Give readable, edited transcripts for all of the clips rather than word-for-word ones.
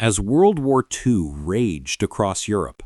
As World War II raged across Europe,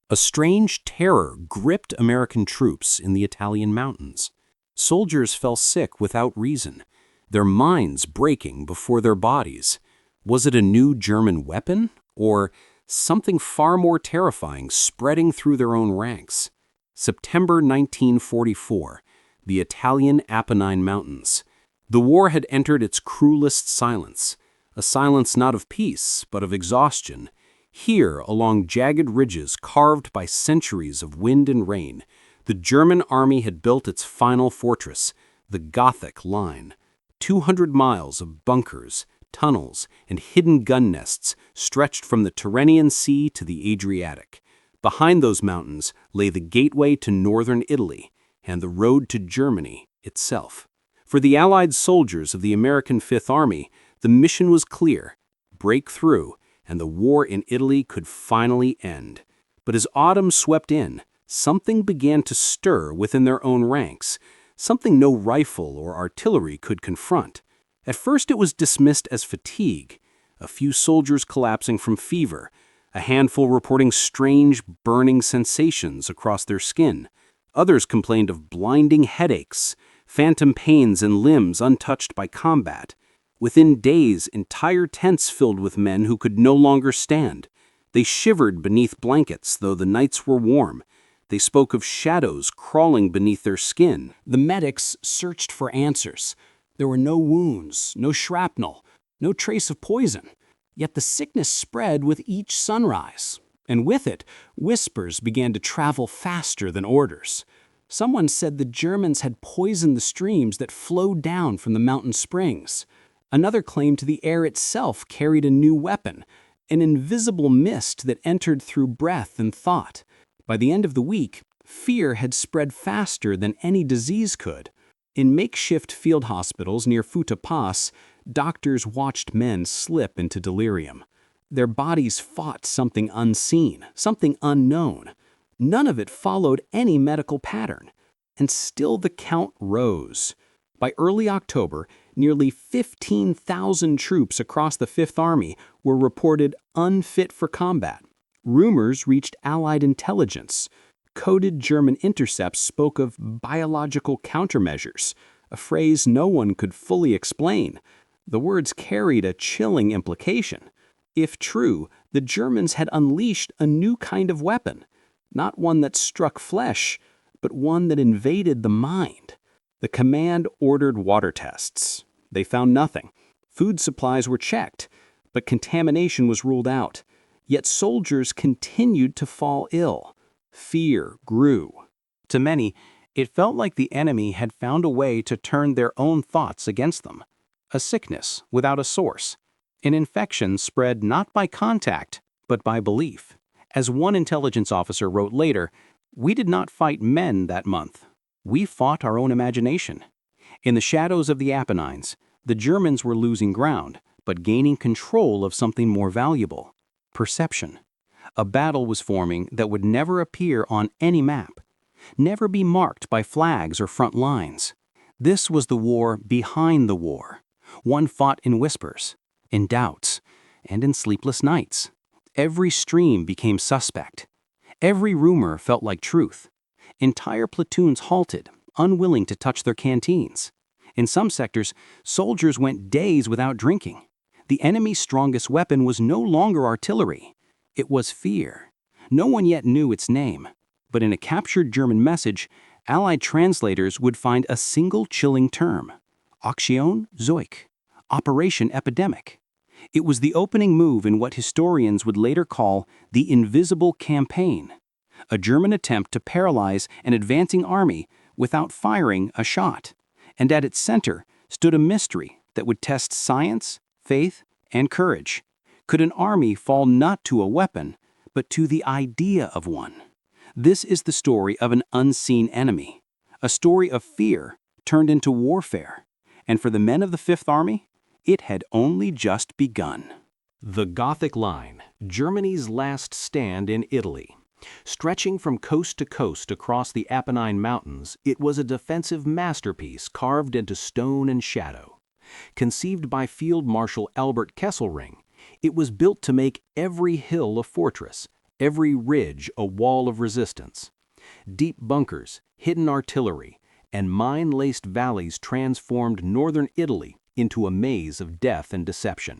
a strange terror gripped American troops in the Italian mountains. Soldiers fell sick without reason, their minds breaking before their bodies. Was it a new German weapon, or something far more terrifying spreading through their own ranks? September 1944, the Italian Apennine Mountains. The war had entered its cruelest silence, a silence not of peace, but of exhaustion. Here, along jagged ridges carved by centuries of wind and rain, the German army had built its final fortress, the Gothic Line. 200 miles of bunkers, tunnels, and hidden gun nests stretched from the Tyrrhenian Sea to the Adriatic. Behind those mountains lay the gateway to northern Italy and the road to Germany itself. For the Allied soldiers of the American Fifth Army, the mission was clear: break through, and the war in Italy could finally end. But as autumn swept in, something began to stir within their own ranks, something no rifle or artillery could confront. At first it was dismissed as fatigue, a few soldiers collapsing from fever, a handful reporting strange, burning sensations across their skin. Others complained of blinding headaches, phantom pains in limbs untouched by combat. Within days, entire tents filled with men who could no longer stand. They shivered beneath blankets, though the nights were warm. They spoke of shadows crawling beneath their skin. The medics searched for answers. There were no wounds, no shrapnel, no trace of poison. Yet the sickness spread with each sunrise, and with it, whispers began to travel faster than orders. Someone said the Germans had poisoned the streams that flowed down from the mountain springs. Another claimed the air itself carried a new weapon, an invisible mist that entered through breath and thought. By the end of the week, fear had spread faster than any disease could. In makeshift field hospitals near Futa Pass, doctors watched men slip into delirium. Their bodies fought something unseen, something unknown. None of it followed any medical pattern. And still the count rose. By early October, nearly 15,000 troops across the Fifth Army were reported unfit for combat. Rumors reached Allied intelligence. Coded German intercepts spoke of biological countermeasures, a phrase no one could fully explain. The words carried a chilling implication. If true, the Germans had unleashed a new kind of weapon, not one that struck flesh, but one that invaded the mind. The command ordered water tests. They found nothing. Food supplies were checked, but contamination was ruled out. Yet soldiers continued to fall ill. Fear grew. To many, it felt like the enemy had found a way to turn their own thoughts against them. A sickness without a source. An infection spread not by contact, but by belief. As one intelligence officer wrote later, "We did not fight men that month. We fought our own imagination." In the shadows of the Apennines, the Germans were losing ground, but gaining control of something more valuable: perception. A battle was forming that would never appear on any map, never be marked by flags or front lines. This was the war behind the war, one fought in whispers, in doubts, and in sleepless nights. Every stream became suspect. Every rumor felt like truth. Entire platoons halted, unwilling to touch their canteens. In some sectors, soldiers went days without drinking. The enemy's strongest weapon was no longer artillery. It was fear. No one yet knew its name. But in a captured German message, Allied translators would find a single chilling term: Aktion Zeug, Operation Epidemic. It was the opening move in what historians would later call the Invisible Campaign, a German attempt to paralyze an advancing army without firing a shot. And at its center stood a mystery that would test science, faith, and courage. Could an army fall not to a weapon, but to the idea of one? This is the story of an unseen enemy, a story of fear turned into warfare. And for the men of the Fifth Army, it had only just begun. The Gothic Line, Germany's last stand in Italy. Stretching from coast to coast across the Apennine Mountains, it was a defensive masterpiece carved into stone and shadow. Conceived by Field Marshal Albert Kesselring, It was built to make every hill a fortress, every ridge a wall of resistance. Deep bunkers, hidden artillery, and mine-laced valleys transformed northern Italy into a maze of death and deception.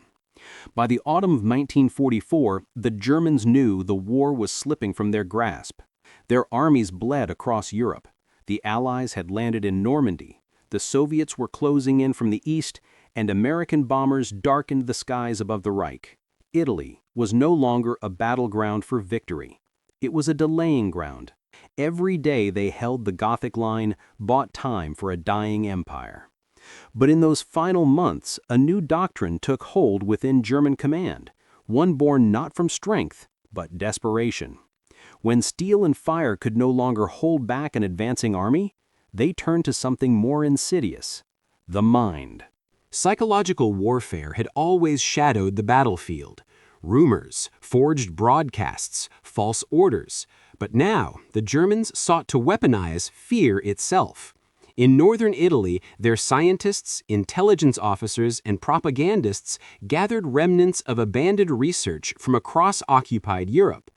By the autumn of 1944, the Germans knew the war was slipping from their grasp. Their armies bled across Europe. The Allies had landed in Normandy. The Soviets were closing in from the east, and American bombers darkened the skies above the Reich. Italy was no longer a battleground for victory. It was a delaying ground. Every day they held the Gothic Line bought time for a dying empire. But in those final months, a new doctrine took hold within German command, one born not from strength, but desperation. When steel and fire could no longer hold back an advancing army, they turned to something more insidious: the mind. Psychological warfare had always shadowed the battlefield. Rumors, forged broadcasts, false orders. But now, the Germans sought to weaponize fear itself. In northern Italy, their scientists, intelligence officers, and propagandists gathered remnants of abandoned research from across occupied Europe.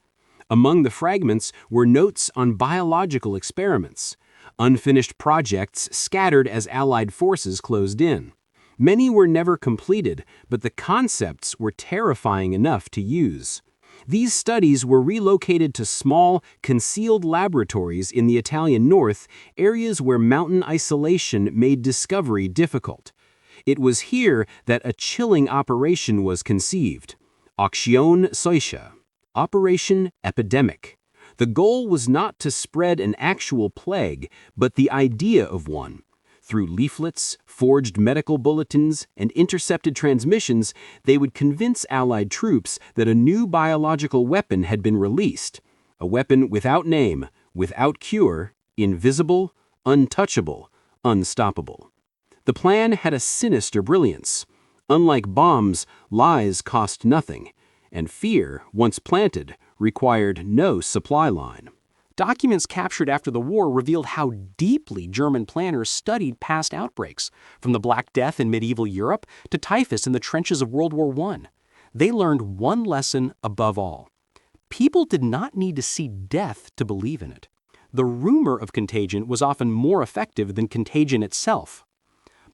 Among the fragments were notes on biological experiments, unfinished projects scattered as Allied forces closed in. Many were never completed, but the concepts were terrifying enough to use. These studies were relocated to small, concealed laboratories in the Italian north, areas where mountain isolation made discovery difficult. It was here that a chilling operation was conceived: Azione Seuche, Operation Epidemic. The goal was not to spread an actual plague, but the idea of one. Through leaflets, forged medical bulletins, and intercepted transmissions, they would convince Allied troops that a new biological weapon had been released. A weapon without name, without cure, invisible, untouchable, unstoppable. The plan had a sinister brilliance. Unlike bombs, lies cost nothing, and fear, once planted, required no supply line. Documents captured after the war revealed how deeply German planners studied past outbreaks, from the Black Death in medieval Europe to typhus in the trenches of World War I. They learned one lesson above all: people did not need to see death to believe in it. The rumor of contagion was often more effective than contagion itself.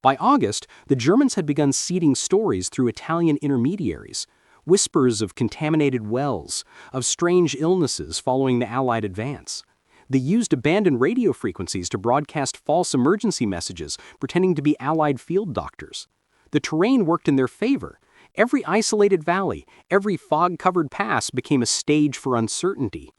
By August, the Germans had begun seeding stories through Italian intermediaries. Whispers of contaminated wells, of strange illnesses following the Allied advance. They used abandoned radio frequencies to broadcast false emergency messages, pretending to be Allied field doctors. The terrain worked in their favor. Every isolated valley, every fog-covered pass became a stage for uncertainty.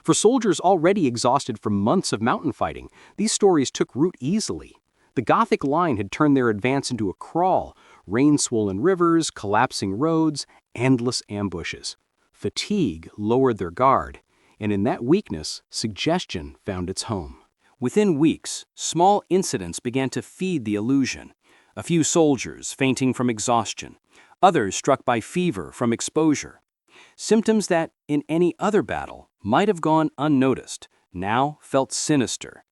For soldiers already exhausted from months of mountain fighting, these stories took root easily. The Gothic Line had turned their advance into a crawl: rain-swollen rivers, collapsing roads, endless ambushes. Fatigue lowered their guard, and in that weakness, suggestion found its home. Within weeks, small incidents began to feed the illusion. A few soldiers fainting from exhaustion, others struck by fever from exposure. Symptoms that, in any other battle, might have gone unnoticed, now felt sinister.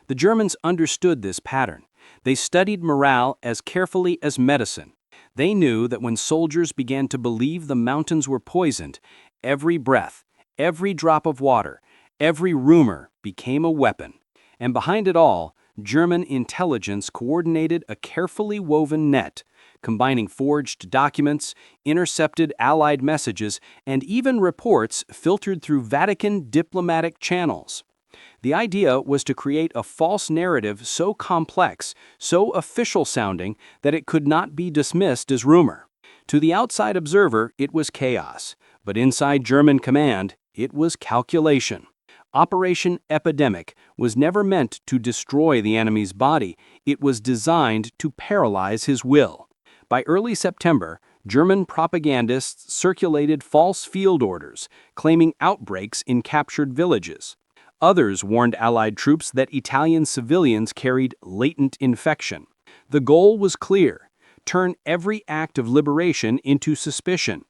The Germans understood this pattern. They studied morale as carefully as medicine. They knew that when soldiers began to believe the mountains were poisoned, every breath, every drop of water, every rumor became a weapon. And behind it all, German intelligence coordinated a carefully woven net, combining forged documents, intercepted Allied messages, and even reports filtered through Vatican diplomatic channels. The idea was to create a false narrative so complex, so official-sounding, that it could not be dismissed as rumor. To the outside observer, it was chaos, but inside German command, it was calculation. Operation Epidemic was never meant to destroy the enemy's body. It was designed to paralyze his will. By early September, German propagandists circulated false field orders, claiming outbreaks in captured villages. Others warned Allied troops that Italian civilians carried latent infection. The goal was clear: turn every act of liberation into suspicion,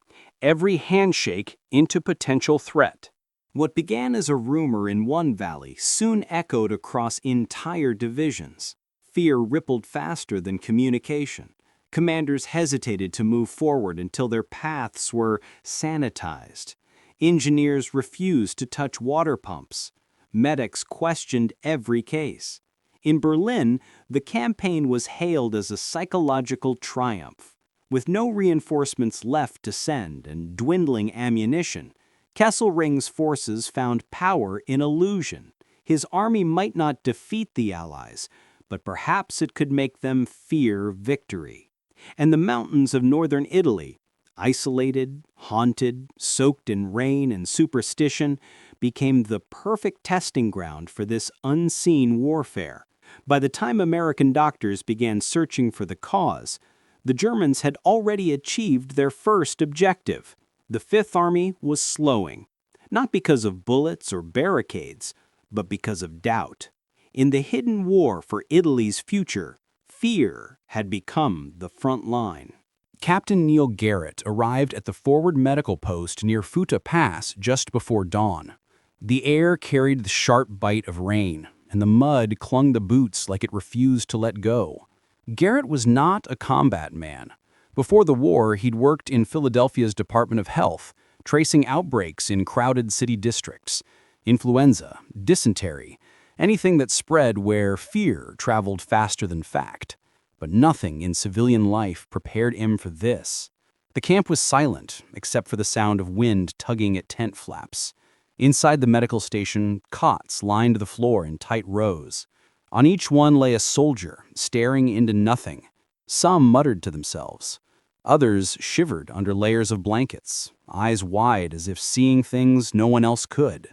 every handshake into potential threat. What began as a rumor in one valley soon echoed across entire divisions. Fear rippled faster than communication. Commanders hesitated to move forward until their paths were sanitized. Engineers refused to touch water pumps. Medics questioned every case. In Berlin, the campaign was hailed as a psychological triumph. With no reinforcements left to send and dwindling ammunition, Kesselring's forces found power in illusion. His army might not defeat the Allies, but perhaps it could make them fear victory. And the mountains of northern Italy, isolated, haunted, soaked in rain and superstition, became the perfect testing ground for this unseen warfare. By the time American doctors began searching for the cause, the Germans had already achieved their first objective. The Fifth Army was slowing, not because of bullets or barricades, but because of doubt. In the hidden war for Italy's future, fear had become the front line. Captain Neil Garrett arrived at the forward medical post near Futa Pass just before dawn. The air carried the sharp bite of rain, and the mud clung to boots like it refused to let go. Garrett was not a combat man. Before the war, he'd worked in Philadelphia's Department of Health, tracing outbreaks in crowded city districts. Influenza, dysentery, anything that spread where fear traveled faster than fact. But nothing in civilian life prepared him for this. The camp was silent, except for the sound of wind tugging at tent flaps. Inside the medical station, cots lined the floor in tight rows. On each one lay a soldier, staring into nothing. Some muttered to themselves. Others shivered under layers of blankets, eyes wide as if seeing things no one else could.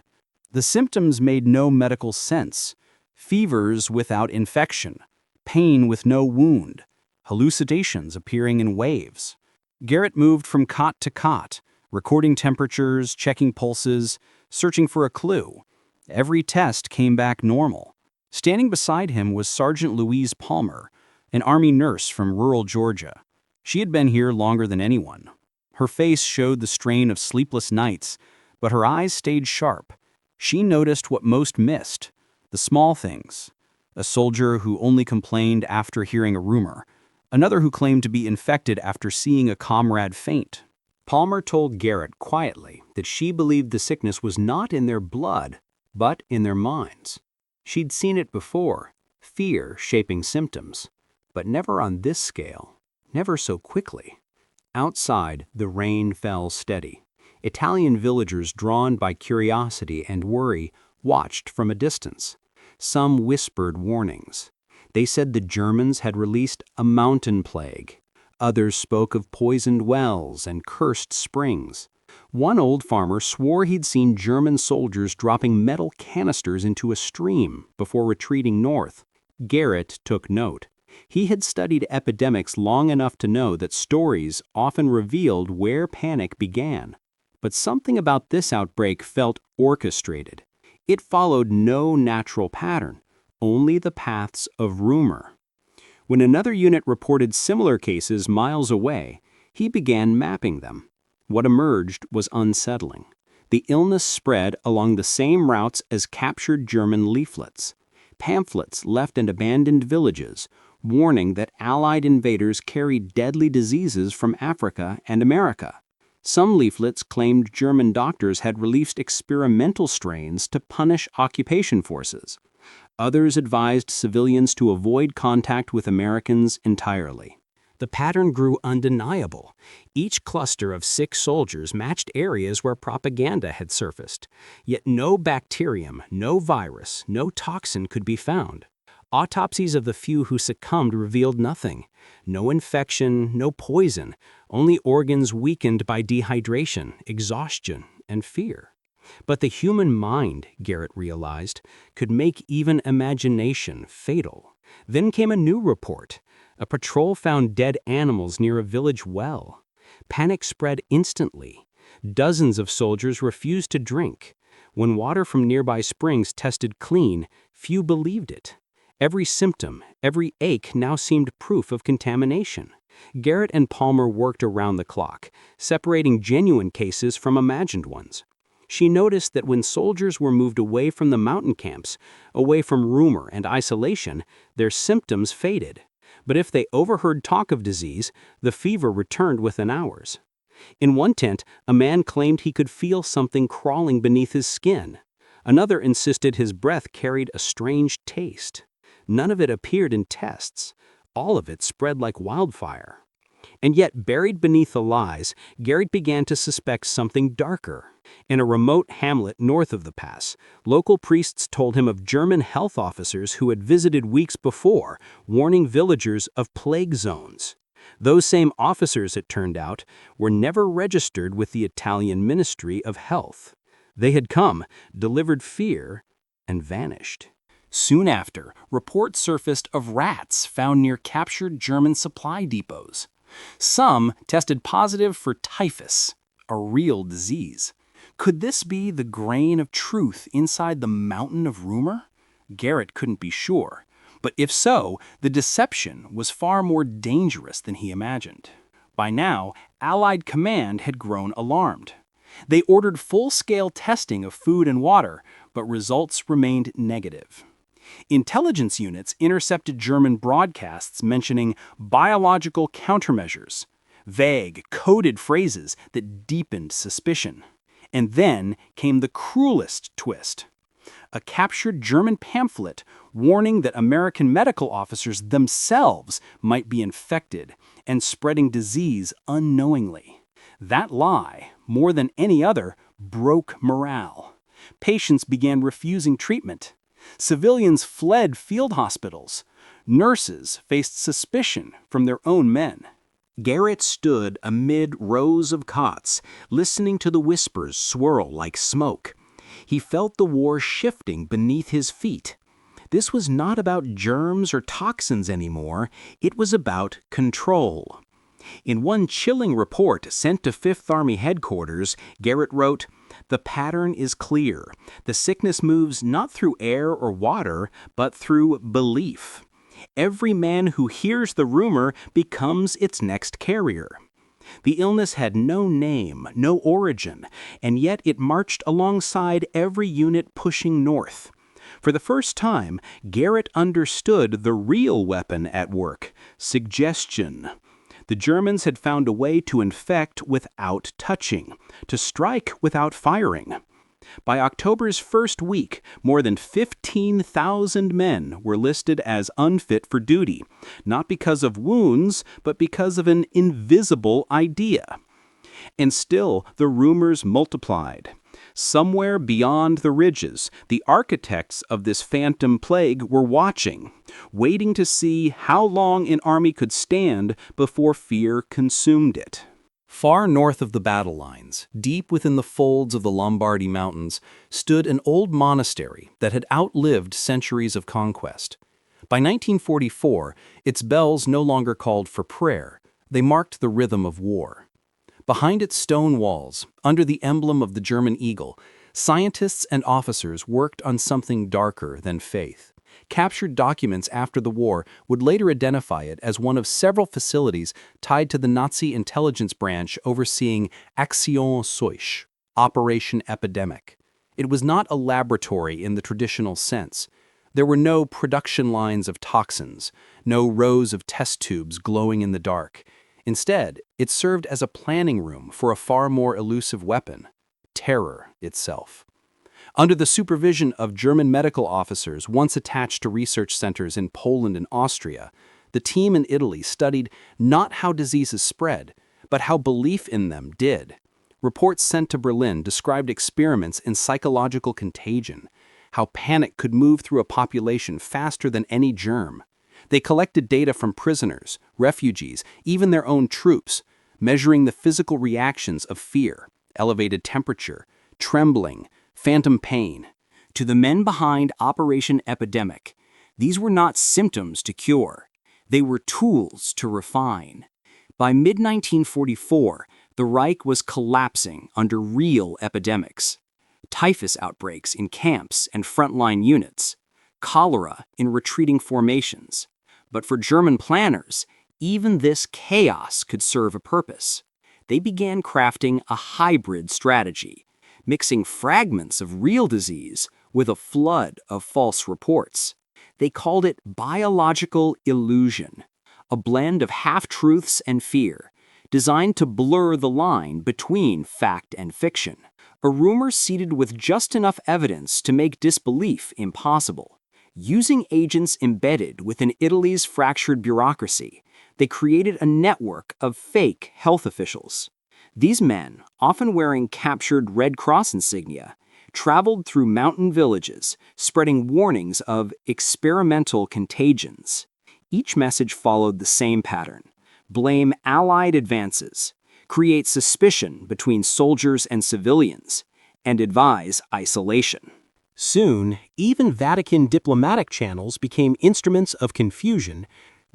The symptoms made no medical sense. Fevers without infection, pain with no wound, hallucinations appearing in waves. Garrett moved from cot to cot, recording temperatures, checking pulses, searching for a clue. Every test came back normal. Standing beside him was Sergeant Louise Palmer, an Army nurse from rural Georgia. She had been here longer than anyone. Her face showed the strain of sleepless nights, but her eyes stayed sharp. She noticed what most missed, the small things. A soldier who only complained after hearing a rumor, another who claimed to be infected after seeing a comrade faint. Palmer told Garrett quietly that she believed the sickness was not in their blood, but in their minds. She'd seen it before, fear shaping symptoms, but never on this scale, never so quickly. Outside, the rain fell steady. Italian villagers, drawn by curiosity and worry, watched from a distance. Some whispered warnings. They said the Germans had released a mountain plague. Others spoke of poisoned wells and cursed springs. One old farmer swore he'd seen German soldiers dropping metal canisters into a stream before retreating north. Garrett took note. He had studied epidemics long enough to know that stories often revealed where panic began. But something about this outbreak felt orchestrated. It followed no natural pattern, only the paths of rumor. When another unit reported similar cases miles away, he began mapping them. What emerged was unsettling. The illness spread along the same routes as captured German leaflets. Pamphlets left in abandoned villages, warning that Allied invaders carried deadly diseases from Africa and America. Some leaflets claimed German doctors had released experimental strains to punish occupation forces. Others advised civilians to avoid contact with Americans entirely. The pattern grew undeniable. Each cluster of sick soldiers matched areas where propaganda had surfaced. Yet no bacterium, no virus, no toxin could be found. Autopsies of the few who succumbed revealed nothing. No infection, no poison, only organs weakened by dehydration, exhaustion, and fear. But the human mind, Garrett realized, could make even imagination fatal. Then came a new report. A patrol found dead animals near a village well. Panic spread instantly. Dozens of soldiers refused to drink. When water from nearby springs tested clean, few believed it. Every symptom, every ache now seemed proof of contamination. Garrett and Palmer worked around the clock, separating genuine cases from imagined ones. She noticed that when soldiers were moved away from the mountain camps, away from rumor and isolation, their symptoms faded. But if they overheard talk of disease, the fever returned within hours. In one tent, a man claimed he could feel something crawling beneath his skin. Another insisted his breath carried a strange taste. None of it appeared in tests. All of it spread like wildfire. And yet, buried beneath the lies, Garrett began to suspect something darker. In a remote hamlet north of the pass, local priests told him of German health officers who had visited weeks before, warning villagers of plague zones. Those same officers, it turned out, were never registered with the Italian Ministry of Health. They had come, delivered fear, and vanished. Soon after, reports surfaced of rats found near captured German supply depots. Some tested positive for typhus, a real disease. Could this be the grain of truth inside the mountain of rumor? Garrett couldn't be sure. But if so, the deception was far more dangerous than he imagined. By now, Allied command had grown alarmed. They ordered full-scale testing of food and water, but results remained negative. Intelligence units intercepted German broadcasts mentioning biological countermeasures, vague, coded phrases that deepened suspicion. And then came the cruelest twist. A captured German pamphlet warning that American medical officers themselves might be infected and spreading disease unknowingly. That lie, more than any other, broke morale. Patients began refusing treatment. Civilians fled field hospitals. Nurses faced suspicion from their own men. Garrett stood amid rows of cots, listening to the whispers swirl like smoke. He felt the war shifting beneath his feet. This was not about germs or toxins anymore. It was about control. In one chilling report sent to Fifth Army headquarters, Garrett wrote, "The pattern is clear. The sickness moves not through air or water, but through belief. Every man who hears the rumor becomes its next carrier." The illness had no name, no origin, and yet it marched alongside every unit pushing north. For the first time, Garrett understood the real weapon at work: suggestion. The Germans had found a way to infect without touching, to strike without firing. By October's first week, more than 15,000 men were listed as unfit for duty, not because of wounds, but because of an invisible idea. And still, the rumors multiplied. Somewhere beyond the ridges, the architects of this phantom plague were watching, waiting to see how long an army could stand before fear consumed it. Far north of the battle lines, deep within the folds of the Lombardy Mountains, stood an old monastery that had outlived centuries of conquest. By 1944, its bells no longer called for prayer. They marked the rhythm of war. Behind its stone walls, under the emblem of the German eagle, scientists and officers worked on something darker than faith. Captured documents after the war would later identify it as one of several facilities tied to the Nazi intelligence branch overseeing Aktion Seuche, Operation Epidemic. It was not a laboratory in the traditional sense. There were no production lines of toxins, no rows of test tubes glowing in the dark. Instead, it served as a planning room for a far more elusive weapon: terror itself. Under the supervision of German medical officers once attached to research centers in Poland and Austria, the team in Italy studied not how diseases spread, but how belief in them did. Reports sent to Berlin described experiments in psychological contagion, how panic could move through a population faster than any germ. They collected data from prisoners, refugees, even their own troops, measuring the physical reactions of fear, elevated temperature, trembling, phantom pain. To the men behind Operation Epidemic, these were not symptoms to cure. They were tools to refine. By mid-1944, the Reich was collapsing under real epidemics. Typhus outbreaks in camps and frontline units, cholera in retreating formations. But for German planners, even this chaos could serve a purpose. They began crafting a hybrid strategy, mixing fragments of real disease with a flood of false reports. They called it biological illusion, a blend of half-truths and fear, designed to blur the line between fact and fiction. A rumor seeded with just enough evidence to make disbelief impossible. Using agents embedded within Italy's fractured bureaucracy, they created a network of fake health officials. These men, often wearing captured Red Cross insignia, traveled through mountain villages, spreading warnings of experimental contagions. Each message followed the same pattern: blame Allied advances, create suspicion between soldiers and civilians, and advise isolation. Soon, even Vatican diplomatic channels became instruments of confusion.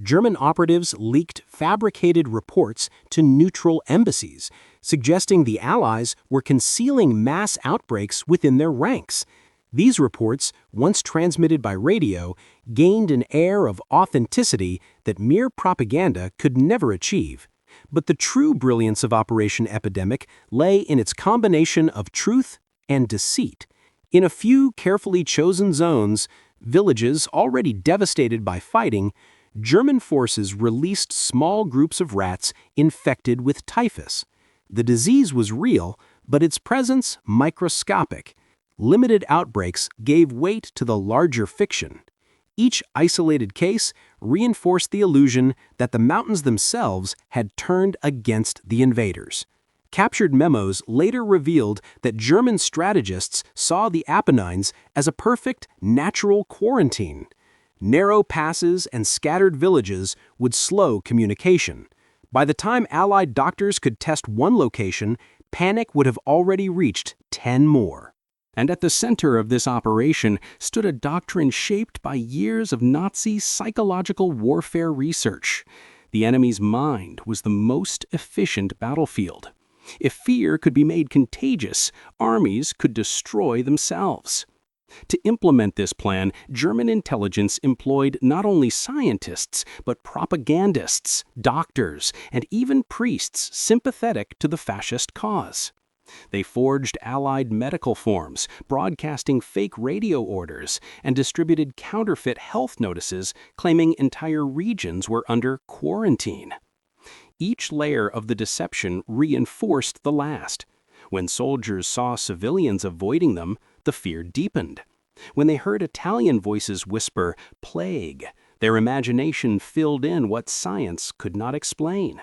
German operatives leaked fabricated reports to neutral embassies, suggesting the Allies were concealing mass outbreaks within their ranks. These reports, once transmitted by radio, gained an air of authenticity that mere propaganda could never achieve. But the true brilliance of Operation Epidemic lay in its combination of truth and deceit. In a few carefully chosen zones, villages already devastated by fighting, German forces released small groups of rats infected with typhus. The disease was real, but its presence microscopic. Limited outbreaks gave weight to the larger fiction. Each isolated case reinforced the illusion that the mountains themselves had turned against the invaders. Captured memos later revealed that German strategists saw the Apennines as a perfect natural quarantine. Narrow passes and scattered villages would slow communication. By the time Allied doctors could test one location, panic would have already reached 10 more. And at the center of this operation stood a doctrine shaped by years of Nazi psychological warfare research. The enemy's mind was the most efficient battlefield. If fear could be made contagious, armies could destroy themselves. To implement this plan, German intelligence employed not only scientists, but propagandists, doctors, and even priests sympathetic to the fascist cause. They forged Allied medical forms, broadcasting fake radio orders, and distributed counterfeit health notices claiming entire regions were under quarantine. Each layer of the deception reinforced the last. When soldiers saw civilians avoiding them, the fear deepened. When they heard Italian voices whisper, "plague," their imagination filled in what science could not explain.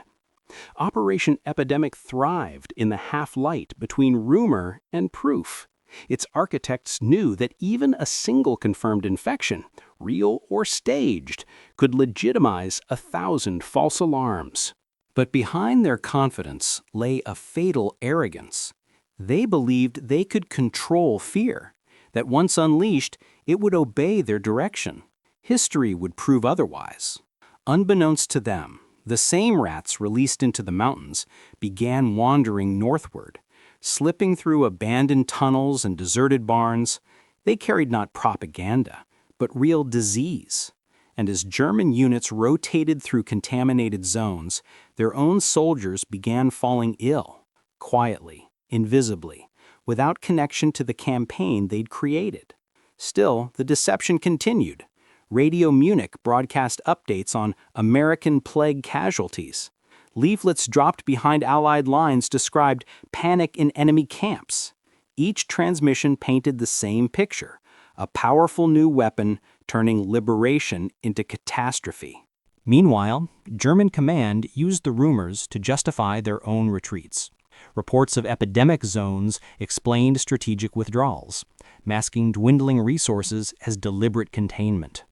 Operation Epidemic thrived in the half-light between rumor and proof. Its architects knew that even a single confirmed infection, real or staged, could legitimize 1,000 false alarms. But behind their confidence lay a fatal arrogance. They believed they could control fear, that once unleashed, it would obey their direction. History would prove otherwise. Unbeknownst to them, the same rats released into the mountains began wandering northward. Slipping through abandoned tunnels and deserted barns, they carried not propaganda, but real disease. And as German units rotated through contaminated zones, their own soldiers began falling ill, quietly, invisibly, without connection to the campaign they'd created. Still, the deception continued. Radio Munich broadcast updates on American plague casualties. Leaflets dropped behind Allied lines described panic in enemy camps. Each transmission painted the same picture: a powerful new weapon turning liberation into catastrophe. Meanwhile, German command used the rumors to justify their own retreats. Reports of epidemic zones explained strategic withdrawals, masking dwindling resources as deliberate containment.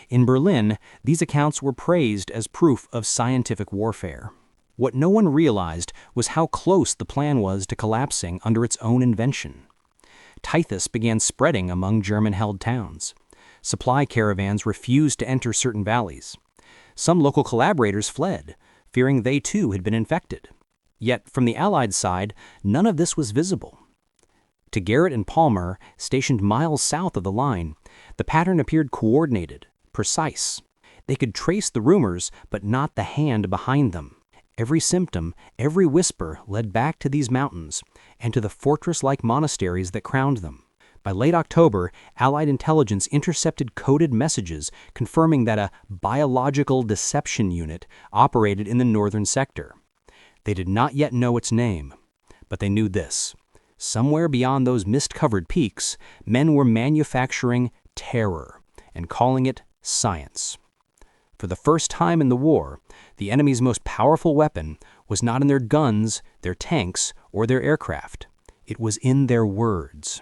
In Berlin, these accounts were praised as proof of scientific warfare. What no one realized was how close the plan was to collapsing under its own invention. Typhus began spreading among German-held towns. Supply caravans refused to enter certain valleys. Some local collaborators fled, fearing they too had been infected. Yet, from the Allied side, none of this was visible. To Garrett and Palmer, stationed miles south of the line, the pattern appeared coordinated, precise. They could trace the rumors, but not the hand behind them. Every symptom, every whisper led back to these mountains and to the fortress-like monasteries that crowned them. By late October, Allied intelligence intercepted coded messages confirming that a biological deception unit operated in the northern sector. They did not yet know its name, but they knew this. Somewhere beyond those mist-covered peaks, men were manufacturing terror and calling it science. For the first time in the war, the enemy's most powerful weapon was not in their guns, their tanks, or their aircraft. It was in their words.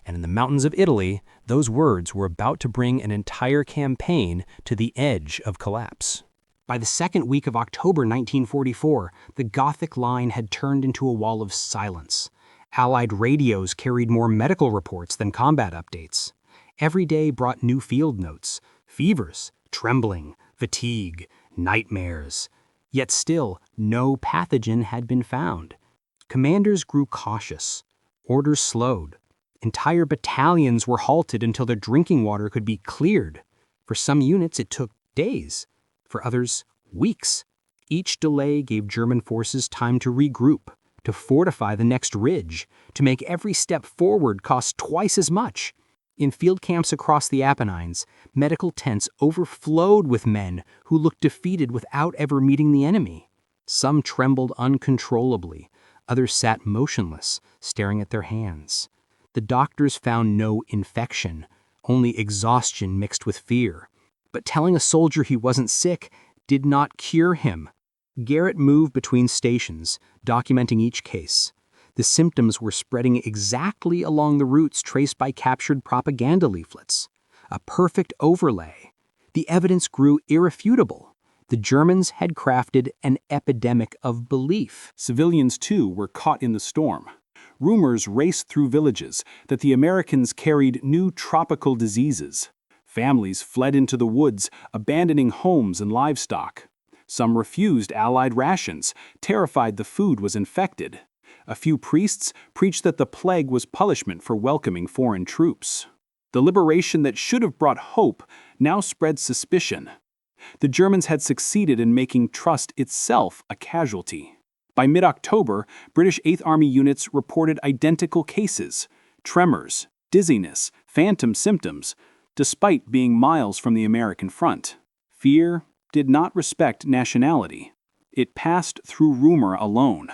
And in the mountains of Italy, those words were about to bring an entire campaign to the edge of collapse. By the second week of October 1944, the Gothic Line had turned into a wall of silence. Allied radios carried more medical reports than combat updates. Every day brought new field notes, fevers, trembling, fatigue, nightmares. Yet still, no pathogen had been found. Commanders grew cautious. Orders slowed. Entire battalions were halted until their drinking water could be cleared. For some units, it took days. For others, weeks. Each delay gave German forces time to regroup, to fortify the next ridge, to make every step forward cost twice as much. In field camps across the Apennines, medical tents overflowed with men who looked defeated without ever meeting the enemy. Some trembled uncontrollably. Others sat motionless, staring at their hands. The doctors found no infection, only exhaustion mixed with fear. But telling a soldier he wasn't sick did not cure him. Garrett moved between stations, documenting each case. The symptoms were spreading exactly along the routes traced by captured propaganda leaflets. A perfect overlay. The evidence grew irrefutable. The Germans had crafted an epidemic of belief. Civilians, too, were caught in the storm. Rumors raced through villages that the Americans carried new tropical diseases. Families fled into the woods, abandoning homes and livestock. Some refused Allied rations, terrified the food was infected. A few priests preached that the plague was punishment for welcoming foreign troops. The liberation that should have brought hope now spread suspicion. The Germans had succeeded in making trust itself a casualty. By mid-October, British 8th Army units reported identical cases: tremors, dizziness, phantom symptoms, despite being miles from the American front. Fear did not respect nationality. It passed through rumor alone.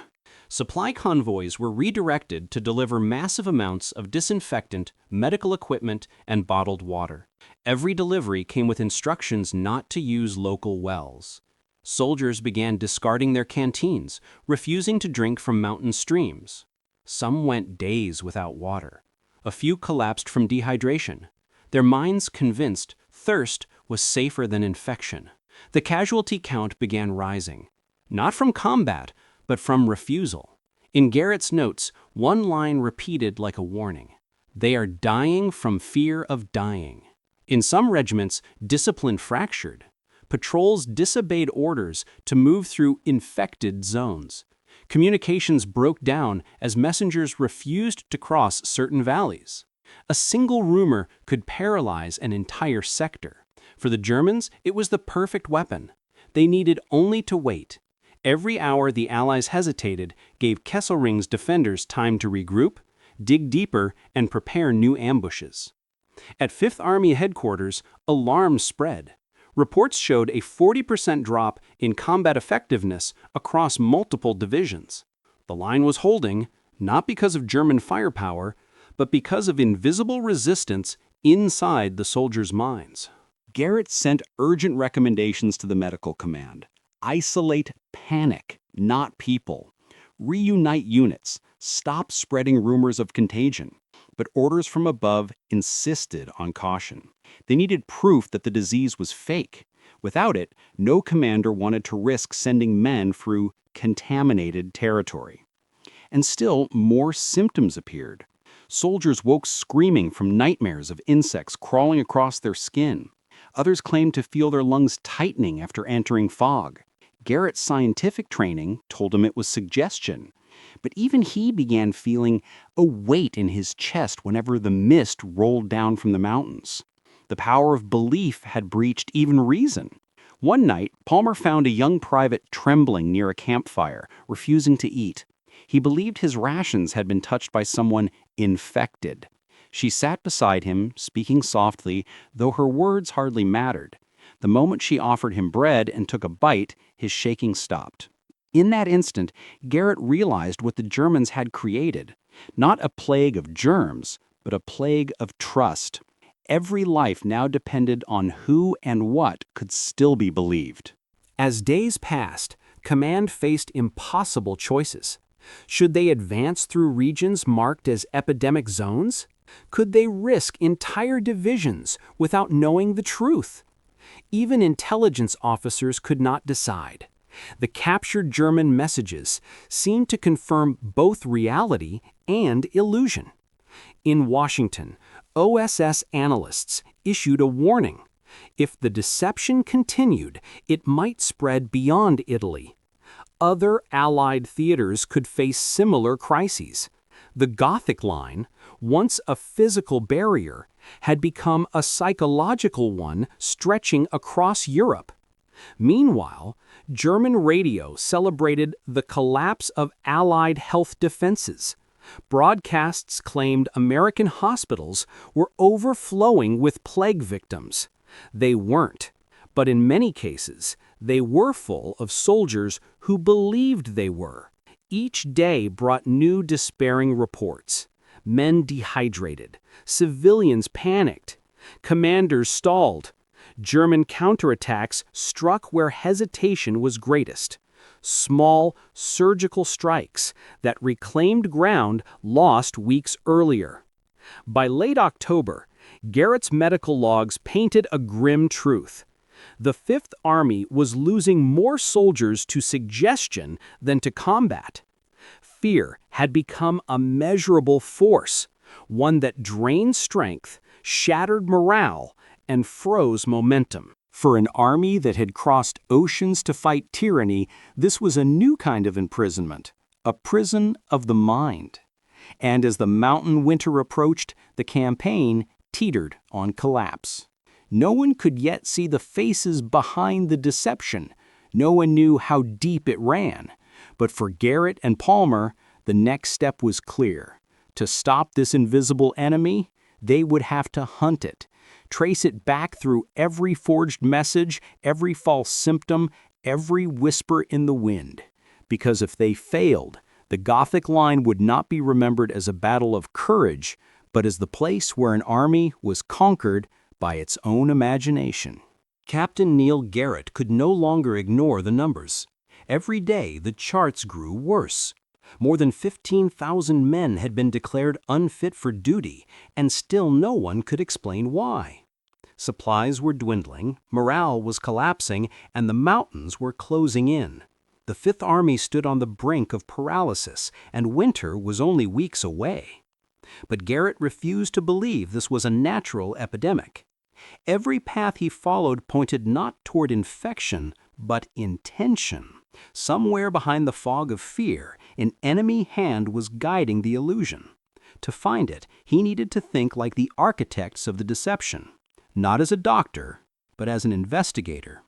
Supply convoys were redirected to deliver massive amounts of disinfectant, medical equipment, and bottled water. Every delivery came with instructions not to use local wells. Soldiers began discarding their canteens, refusing to drink from mountain streams. Some went days without water. A few collapsed from dehydration, their minds convinced thirst was safer than infection. The casualty count began rising, not from combat, but from refusal. In Garrett's notes, one line repeated like a warning: "They are dying from fear of dying." In some regiments, discipline fractured. Patrols disobeyed orders to move through infected zones. Communications broke down as messengers refused to cross certain valleys. A single rumor could paralyze an entire sector. For the Germans, it was the perfect weapon. They needed only to wait. Every hour the Allies hesitated gave Kesselring's defenders time to regroup, dig deeper, and prepare new ambushes. At 5th Army headquarters, alarm spread. Reports showed a 40% drop in combat effectiveness across multiple divisions. The line was holding, not because of German firepower, but because of invisible resistance inside the soldiers' minds. Garrett sent urgent recommendations to the medical command. Isolate panic, not people. Reunite units. Stop spreading rumors of contagion. But orders from above insisted on caution. They needed proof that the disease was fake. Without it, no commander wanted to risk sending men through contaminated territory. And still, more symptoms appeared. Soldiers woke screaming from nightmares of insects crawling across their skin. Others claimed to feel their lungs tightening after entering fog. Garrett's scientific training told him it was suggestion. But even he began feeling a weight in his chest whenever the mist rolled down from the mountains. The power of belief had breached even reason. One night, Palmer found a young private trembling near a campfire, refusing to eat. He believed his rations had been touched by someone infected. She sat beside him, speaking softly, though her words hardly mattered. The moment she offered him bread and took a bite, his shaking stopped. In that instant, Garrett realized what the Germans had created. Not a plague of germs, but a plague of trust. Every life now depended on who and what could still be believed. As days passed, command faced impossible choices. Should they advance through regions marked as epidemic zones? Could they risk entire divisions without knowing the truth? Even intelligence officers could not decide. The captured German messages seemed to confirm both reality and illusion. In Washington, OSS analysts issued a warning. If the deception continued, it might spread beyond Italy. Other Allied theaters could face similar crises. The Gothic Line, once a physical barrier, had become a psychological one stretching across Europe. Meanwhile, German radio celebrated the collapse of Allied health defenses. Broadcasts claimed American hospitals were overflowing with plague victims. They weren't, but in many cases, they were full of soldiers who believed they were. Each day brought new despairing reports. Men dehydrated, civilians panicked, commanders stalled. German counterattacks struck where hesitation was greatest. Small, surgical strikes that reclaimed ground lost weeks earlier. By late October, Garrett's medical logs painted a grim truth. The Fifth Army was losing more soldiers to suggestion than to combat. Fear had become a measurable force, one that drained strength, shattered morale, and froze momentum. For an army that had crossed oceans to fight tyranny, this was a new kind of imprisonment, a prison of the mind. And as the mountain winter approached, the campaign teetered on collapse. No one could yet see the faces behind the deception. No one knew how deep it ran. But for Garrett and Palmer, the next step was clear. To stop this invisible enemy, they would have to hunt it, trace it back through every forged message, every false symptom, every whisper in the wind. Because if they failed, the Gothic Line would not be remembered as a battle of courage, but as the place where an army was conquered by its own imagination. Captain Neil Garrett could no longer ignore the numbers. Every day, the charts grew worse. More than 15,000 men had been declared unfit for duty, and still no one could explain why. Supplies were dwindling, morale was collapsing, and the mountains were closing in. The Fifth Army stood on the brink of paralysis, and winter was only weeks away. But Garrett refused to believe this was a natural epidemic. Every path he followed pointed not toward infection, but intention. Somewhere behind the fog of fear, an enemy hand was guiding the illusion. To find it, he needed to think like the architects of the deception, not as a doctor, but as an investigator.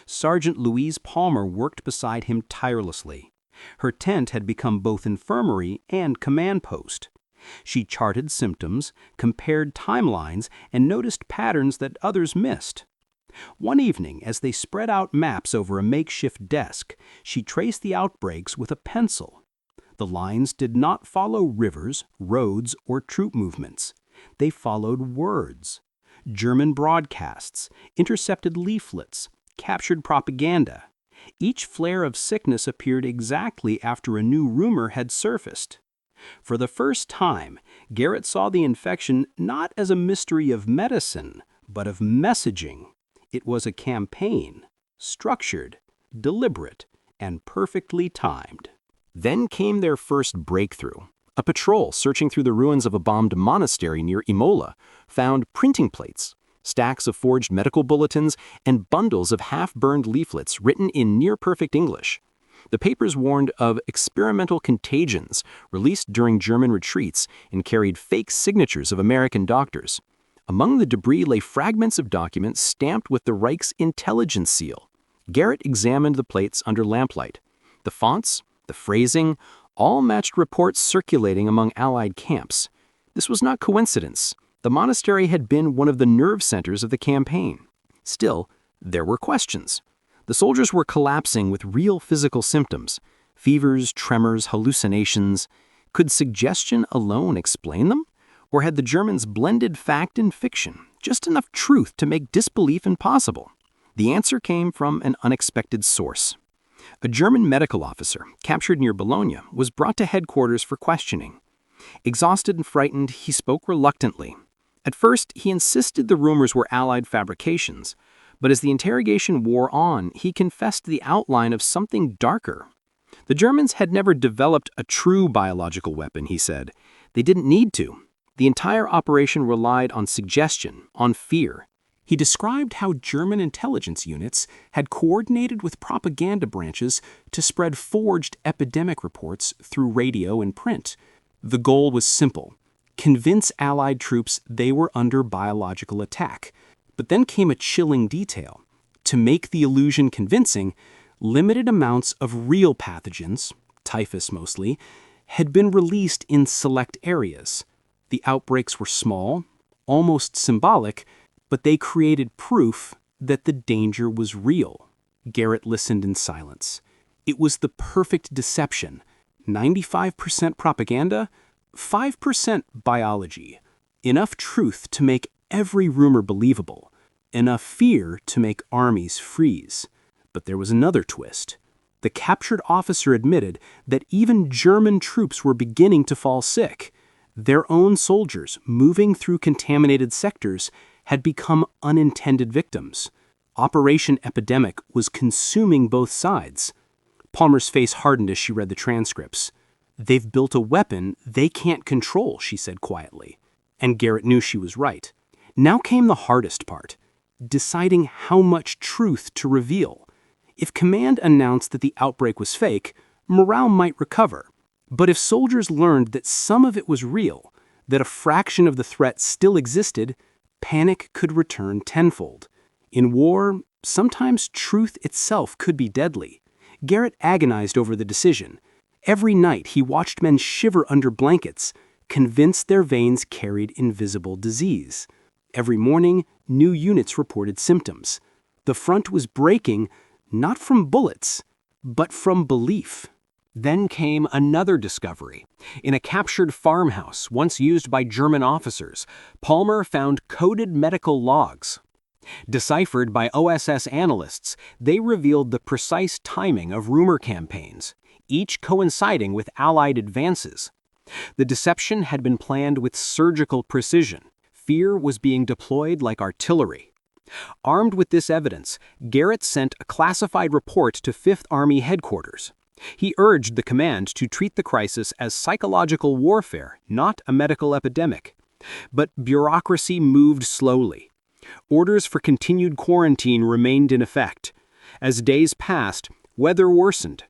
Sergeant Louise Palmer worked beside him tirelessly. Her tent had become both infirmary and command post. She charted symptoms, compared timelines, and noticed patterns that others missed. One evening, as they spread out maps over a makeshift desk, she traced the outbreaks with a pencil. The lines did not follow rivers, roads, or troop movements. They followed words. German broadcasts, intercepted leaflets, captured propaganda. Each flare of sickness appeared exactly after a new rumor had surfaced. For the first time, Garrett saw the infection not as a mystery of medicine, but of messaging. It was a campaign, structured, deliberate, and perfectly timed. Then came their first breakthrough. A patrol searching through the ruins of a bombed monastery near Imola found printing plates, stacks of forged medical bulletins, and bundles of half-burned leaflets written in near-perfect English. The papers warned of experimental contagions released during German retreats and carried fake signatures of American doctors. Among the debris lay fragments of documents stamped with the Reich's intelligence seal. Garrett examined the plates under lamplight. The fonts, the phrasing, all matched reports circulating among Allied camps. This was not coincidence. The monastery had been one of the nerve centers of the campaign. Still, there were questions. The soldiers were collapsing with real physical symptoms: fevers, tremors, hallucinations. Could suggestion alone explain them? Or had the Germans blended fact and fiction, just enough truth to make disbelief impossible? The answer came from an unexpected source. A German medical officer, captured near Bologna, was brought to headquarters for questioning. Exhausted and frightened, he spoke reluctantly. At first, he insisted the rumors were Allied fabrications, but as the interrogation wore on, he confessed the outline of something darker. The Germans had never developed a true biological weapon, he said. They didn't need to. The entire operation relied on suggestion, on fear. He described how German intelligence units had coordinated with propaganda branches to spread forged epidemic reports through radio and print. The goal was simple: convince Allied troops they were under biological attack. But then came a chilling detail. To make the illusion convincing, limited amounts of real pathogens, typhus mostly, had been released in select areas. The outbreaks were small, almost symbolic, but they created proof that the danger was real. Garrett listened in silence. It was the perfect deception. 95% propaganda, 5% biology. Enough truth to make every rumor believable. Enough fear to make armies freeze. But there was another twist. The captured officer admitted that even German troops were beginning to fall sick. Their own soldiers, moving through contaminated sectors, had become unintended victims. Operation Epidemic was consuming both sides. Palmer's face hardened as she read the transcripts. "They've built a weapon they can't control," she said quietly. And Garrett knew she was right. Now came the hardest part: deciding how much truth to reveal. If command announced that the outbreak was fake, morale might recover. But if soldiers learned that some of it was real, that a fraction of the threat still existed, panic could return tenfold. In war, sometimes truth itself could be deadly. Garrett agonized over the decision. Every night he watched men shiver under blankets, convinced their veins carried invisible disease. Every morning, new units reported symptoms. The front was breaking, not from bullets, but from belief. Then came another discovery. In a captured farmhouse once used by German officers, Palmer found coded medical logs. Deciphered by OSS analysts, they revealed the precise timing of rumor campaigns, each coinciding with Allied advances. The deception had been planned with surgical precision. Fear was being deployed like artillery. Armed with this evidence, Garrett sent a classified report to Fifth Army headquarters. He urged the command to treat the crisis as psychological warfare, not a medical epidemic. But bureaucracy moved slowly. Orders for continued quarantine remained in effect. As days passed, weather worsened.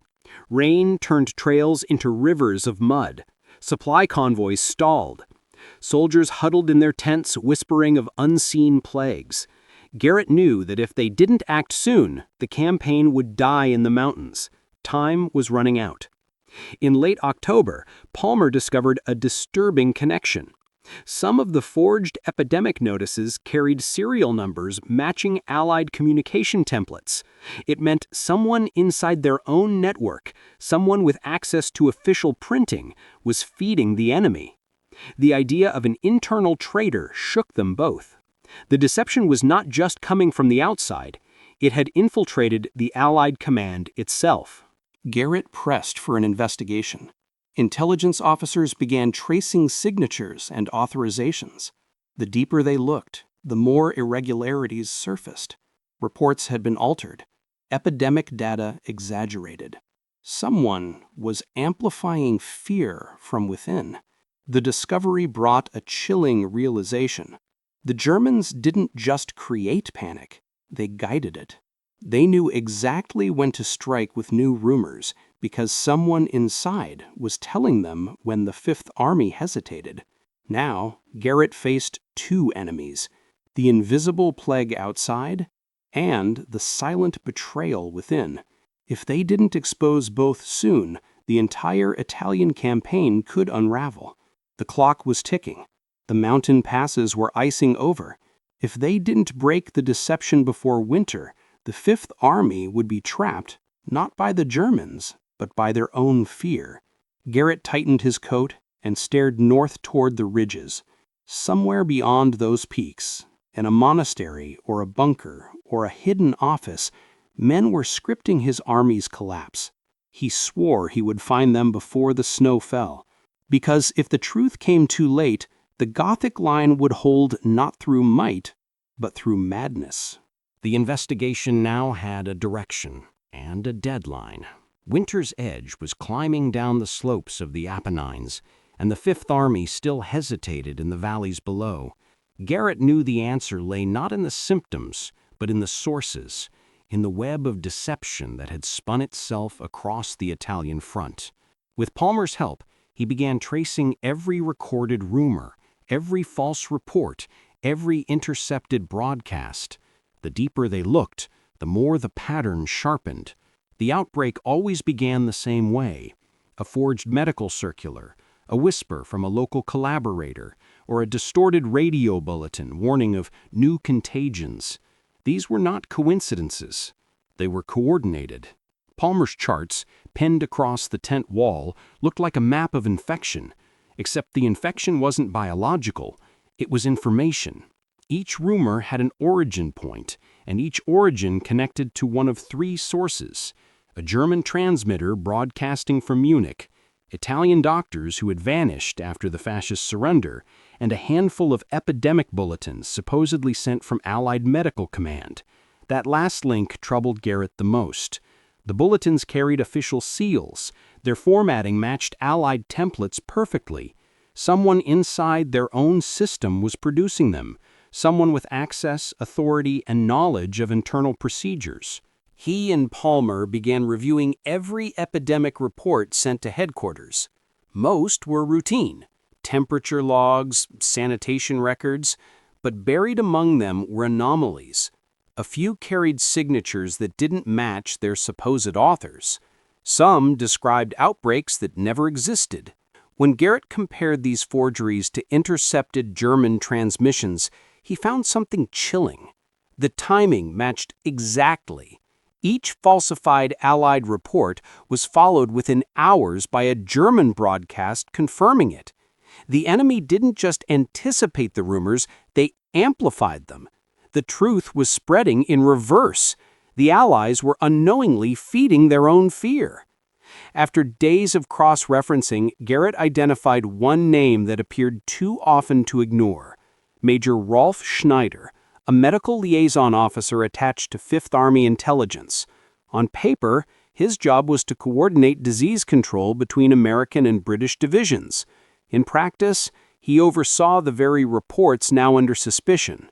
Rain turned trails into rivers of mud. Supply convoys stalled. Soldiers huddled in their tents, whispering of unseen plagues. Garrett knew that if they didn't act soon, the campaign would die in the mountains. Time was running out. In late October, Palmer discovered a disturbing connection. Some of the forged epidemic notices carried serial numbers matching Allied communication templates. It meant someone inside their own network, someone with access to official printing, was feeding the enemy. The idea of an internal traitor shook them both. The deception was not just coming from the outside, it had infiltrated the Allied command itself. Garrett pressed for an investigation. Intelligence officers began tracing signatures and authorizations. The deeper they looked, the more irregularities surfaced. Reports had been altered. Epidemic data exaggerated. Someone was amplifying fear from within. The discovery brought a chilling realization. The Germans didn't just create panic, they guided it. They knew exactly when to strike with new rumors because someone inside was telling them when the Fifth Army hesitated. Now, Garrett faced two enemies: the invisible plague outside and the silent betrayal within. If they didn't expose both soon, the entire Italian campaign could unravel. The clock was ticking. The mountain passes were icing over. If they didn't break the deception before winter, the Fifth Army would be trapped, not by the Germans, but by their own fear. Garrett tightened his coat and stared north toward the ridges. Somewhere beyond those peaks, in a monastery or a bunker or a hidden office, men were scripting his army's collapse. He swore he would find them before the snow fell, because if the truth came too late, the Gothic Line would hold not through might, but through madness. The investigation now had a direction and a deadline. Winter's edge was climbing down the slopes of the Apennines, and the Fifth Army still hesitated in the valleys below. Garrett knew the answer lay not in the symptoms, but in the sources, in the web of deception that had spun itself across the Italian front. With Palmer's help, he began tracing every recorded rumor, every false report, every intercepted broadcast. The deeper they looked, the more the pattern sharpened. The outbreak always began the same way: a forged medical circular, a whisper from a local collaborator, or a distorted radio bulletin warning of new contagions. These were not coincidences. They were coordinated. Palmer's charts, pinned across the tent wall, looked like a map of infection, except the infection wasn't biological, it was information. Each rumor had an origin point, and each origin connected to one of three sources: a German transmitter broadcasting from Munich, Italian doctors who had vanished after the fascist surrender, and a handful of epidemic bulletins supposedly sent from Allied Medical Command. That last link troubled Garrett the most. The bulletins carried official seals. Their formatting matched Allied templates perfectly. Someone inside their own system was producing them, someone with access, authority, and knowledge of internal procedures. He and Palmer began reviewing every epidemic report sent to headquarters. Most were routine: temperature logs, sanitation records, but buried among them were anomalies. A few carried signatures that didn't match their supposed authors. Some described outbreaks that never existed. When Garrett compared these forgeries to intercepted German transmissions, he found something chilling. The timing matched exactly. Each falsified Allied report was followed within hours by a German broadcast confirming it. The enemy didn't just anticipate the rumors, they amplified them. The truth was spreading in reverse. The Allies were unknowingly feeding their own fear. After days of cross-referencing, Garrett identified one name that appeared too often to ignore: Major Rolf Schneider, a medical liaison officer attached to Fifth Army Intelligence. On paper, his job was to coordinate disease control between American and British divisions. In practice, he oversaw the very reports now under suspicion.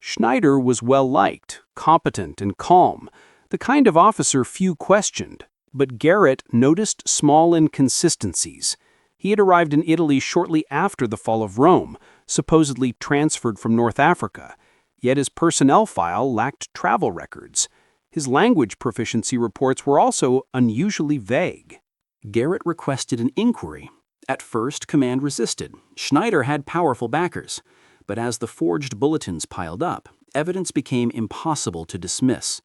Schneider was well-liked, competent, and calm, the kind of officer few questioned. But Garrett noticed small inconsistencies. He had arrived in Italy shortly after the fall of Rome, supposedly transferred from North Africa, yet his personnel file lacked travel records. His language proficiency reports were also unusually vague. Garrett requested an inquiry. At first, command resisted. Schneider had powerful backers, but as the forged bulletins piled up, evidence became impossible to dismiss.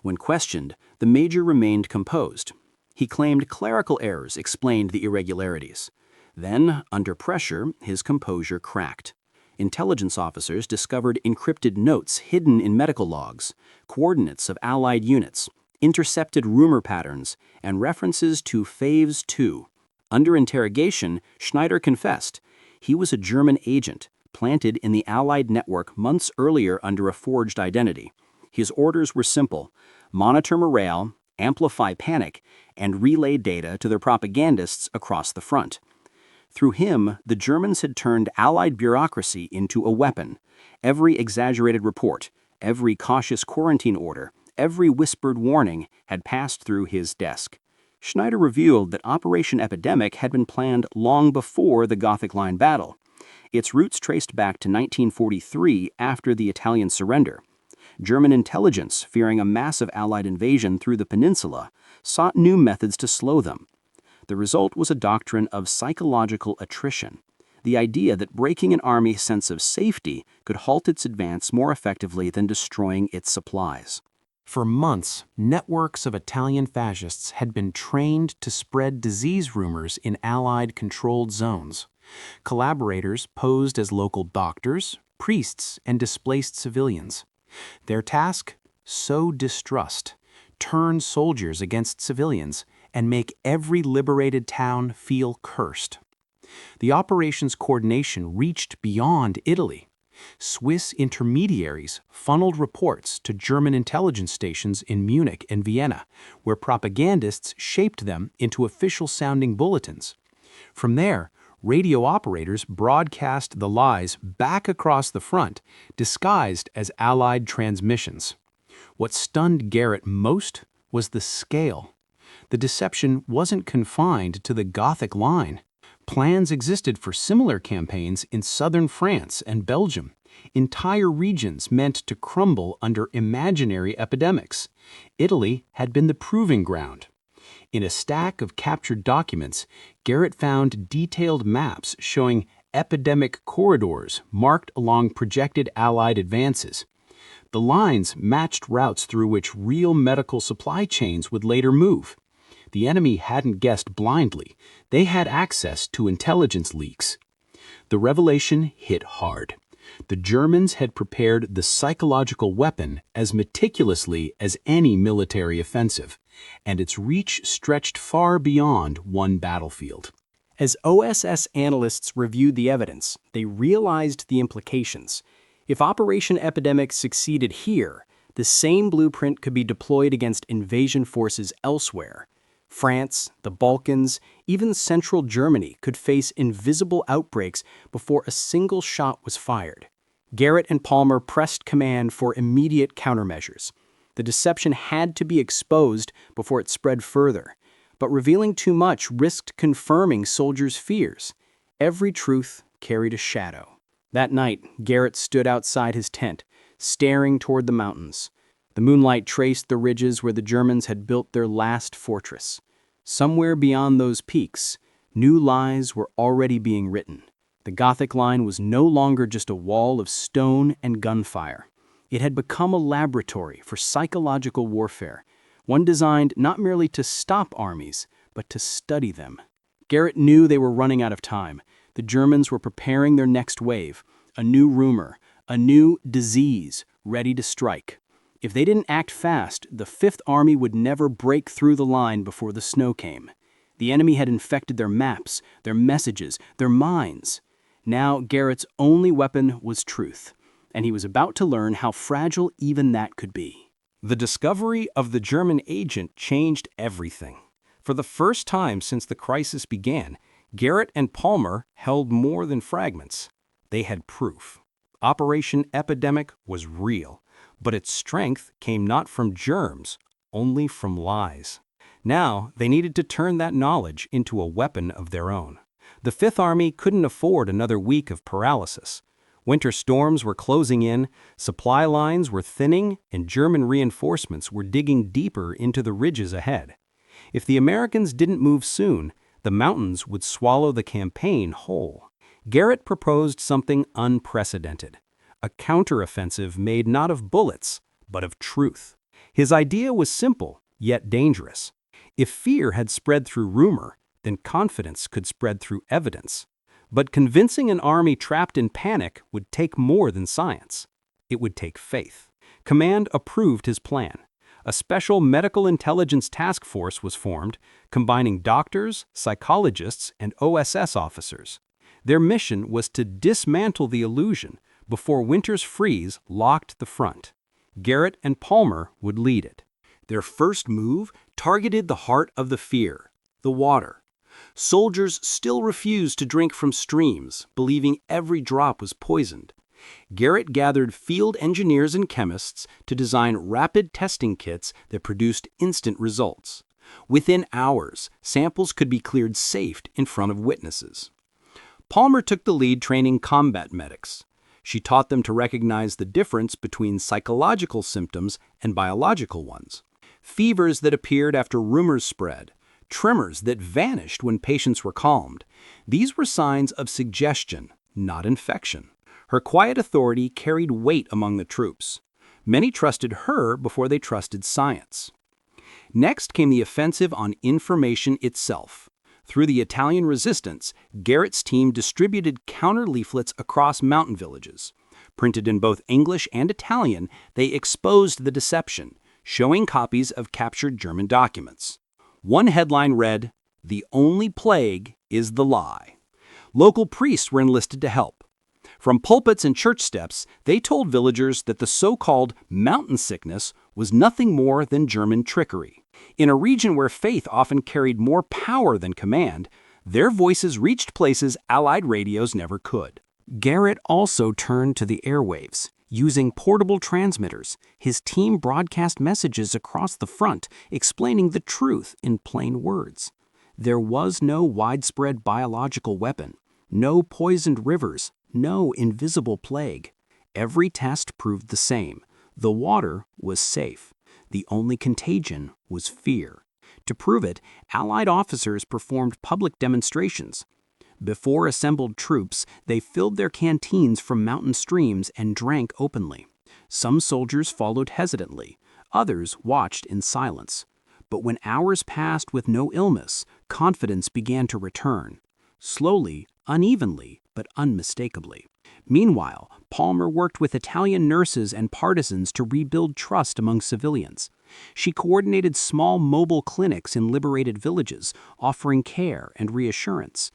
When questioned, the major remained composed. He claimed clerical errors explained the irregularities. Then, under pressure, his composure cracked. Intelligence officers discovered encrypted notes hidden in medical logs, coordinates of Allied units, intercepted rumor patterns, and references to Phase 2. Under interrogation, Schneider confessed he was a German agent, planted in the Allied network months earlier under a forged identity. His orders were simple: monitor morale, amplify panic, and relay data to their propagandists across the front. Through him, the Germans had turned Allied bureaucracy into a weapon. Every exaggerated report, every cautious quarantine order, every whispered warning had passed through his desk. Schneider revealed that Operation Epidemic had been planned long before the Gothic Line battle. Its roots traced back to 1943 after the Italian surrender. German intelligence, fearing a massive Allied invasion through the peninsula, sought new methods to slow them. The result was a doctrine of psychological attrition. the idea that breaking an army's sense of safety could halt its advance more effectively than destroying its supplies. For months, networks of Italian fascists had been trained to spread disease rumors in Allied-controlled zones. Collaborators posed as local doctors, priests, and displaced civilians. Their task? Sow distrust, turn soldiers against civilians, and make every liberated town feel cursed. The operations coordination reached beyond Italy. Swiss intermediaries funneled reports to German intelligence stations in Munich and Vienna, where propagandists shaped them into official-sounding bulletins. From there, radio operators broadcast the lies back across the front, disguised as Allied transmissions. What stunned Garrett most was the scale. The deception wasn't confined to the Gothic Line. Plans existed for similar campaigns in southern France and Belgium, entire regions meant to crumble under imaginary epidemics. Italy had been the proving ground. In a stack of captured documents, Garrett found detailed maps showing epidemic corridors marked along projected Allied advances. The lines matched routes through which real medical supply chains would later move. The enemy hadn't guessed blindly. They had access to intelligence leaks. The revelation hit hard. The Germans had prepared the psychological weapon as meticulously as any military offensive, and its reach stretched far beyond one battlefield. As OSS analysts reviewed the evidence, they realized the implications. If Operation Epidemic succeeded here, the same blueprint could be deployed against invasion forces elsewhere. France, the Balkans, even central Germany could face invisible outbreaks before a single shot was fired. Garrett and Palmer pressed command for immediate countermeasures. The deception had to be exposed before it spread further, but revealing too much risked confirming soldiers' fears. Every truth carried a shadow. That night, Garrett stood outside his tent, staring toward the mountains. The moonlight traced the ridges where the Germans had built their last fortress. Somewhere beyond those peaks, new lies were already being written. The Gothic Line was no longer just a wall of stone and gunfire. It had become a laboratory for psychological warfare, one designed not merely to stop armies, but to study them. Garrett knew they were running out of time. The Germans were preparing their next wave, a new rumor, a new disease ready to strike. If they didn't act fast, the Fifth Army would never break through the line before the snow came. The enemy had infected their maps, their messages, their minds. Now Garrett's only weapon was truth, and he was about to learn how fragile even that could be. The discovery of the German agent changed everything. For the first time since the crisis began, Garrett and Palmer held more than fragments. They had proof. Operation Epidemic was real. But its strength came not from germs, only from lies. Now, they needed to turn that knowledge into a weapon of their own. The Fifth Army couldn't afford another week of paralysis. Winter storms were closing in, supply lines were thinning, and German reinforcements were digging deeper into the ridges ahead. If the Americans didn't move soon, the mountains would swallow the campaign whole. Garrett proposed something unprecedented. A counteroffensive made not of bullets, but of truth. His idea was simple, yet dangerous. If fear had spread through rumor, then confidence could spread through evidence. But convincing an army trapped in panic would take more than science. It would take faith. Command approved his plan. A special medical intelligence task force was formed, combining doctors, psychologists, and OSS officers. Their mission was to dismantle the illusion before winter's freeze locked the front. Garrett and Palmer would lead it. Their first move targeted the heart of the fear, the water. Soldiers still refused to drink from streams, believing every drop was poisoned. Garrett gathered field engineers and chemists to design rapid testing kits that produced instant results. Within hours, samples could be cleared safe in front of witnesses. Palmer took the lead training combat medics. She taught them to recognize the difference between psychological symptoms and biological ones. Fevers that appeared after rumors spread, tremors that vanished when patients were calmed. These were signs of suggestion, not infection. Her quiet authority carried weight among the troops. Many trusted her before they trusted science. Next came the offensive on information itself. Through the Italian resistance, Garrett's team distributed counter-leaflets across mountain villages. Printed in both English and Italian, they exposed the deception, showing copies of captured German documents. One headline read, "The only plague is the lie." Local priests were enlisted to help. From pulpits and church steps, they told villagers that the so-called mountain sickness was nothing more than German trickery. In a region where faith often carried more power than command, their voices reached places Allied radios never could. Garrett also turned to the airwaves. Using portable transmitters, his team broadcast messages across the front explaining the truth in plain words. There was no widespread biological weapon, no poisoned rivers, no invisible plague. Every test proved the same. The water was safe. The only contagion was fear. To prove it, Allied officers performed public demonstrations. Before assembled troops, they filled their canteens from mountain streams and drank openly. Some soldiers followed hesitantly. Others watched in silence. But when hours passed with no illness, confidence began to return. Slowly, unevenly, but unmistakably. Meanwhile, Palmer worked with Italian nurses and partisans to rebuild trust among civilians. She coordinated small mobile clinics in liberated villages, offering care and reassurance.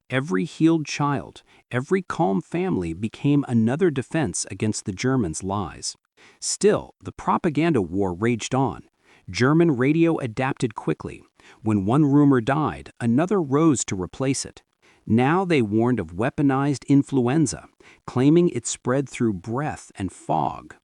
Every healed child, every calm family became another defense against the Germans' lies. Still, the propaganda war raged on. German radio adapted quickly. When one rumor died, another rose to replace it. Now they warned of weaponized influenza, claiming it spread through breath and fog.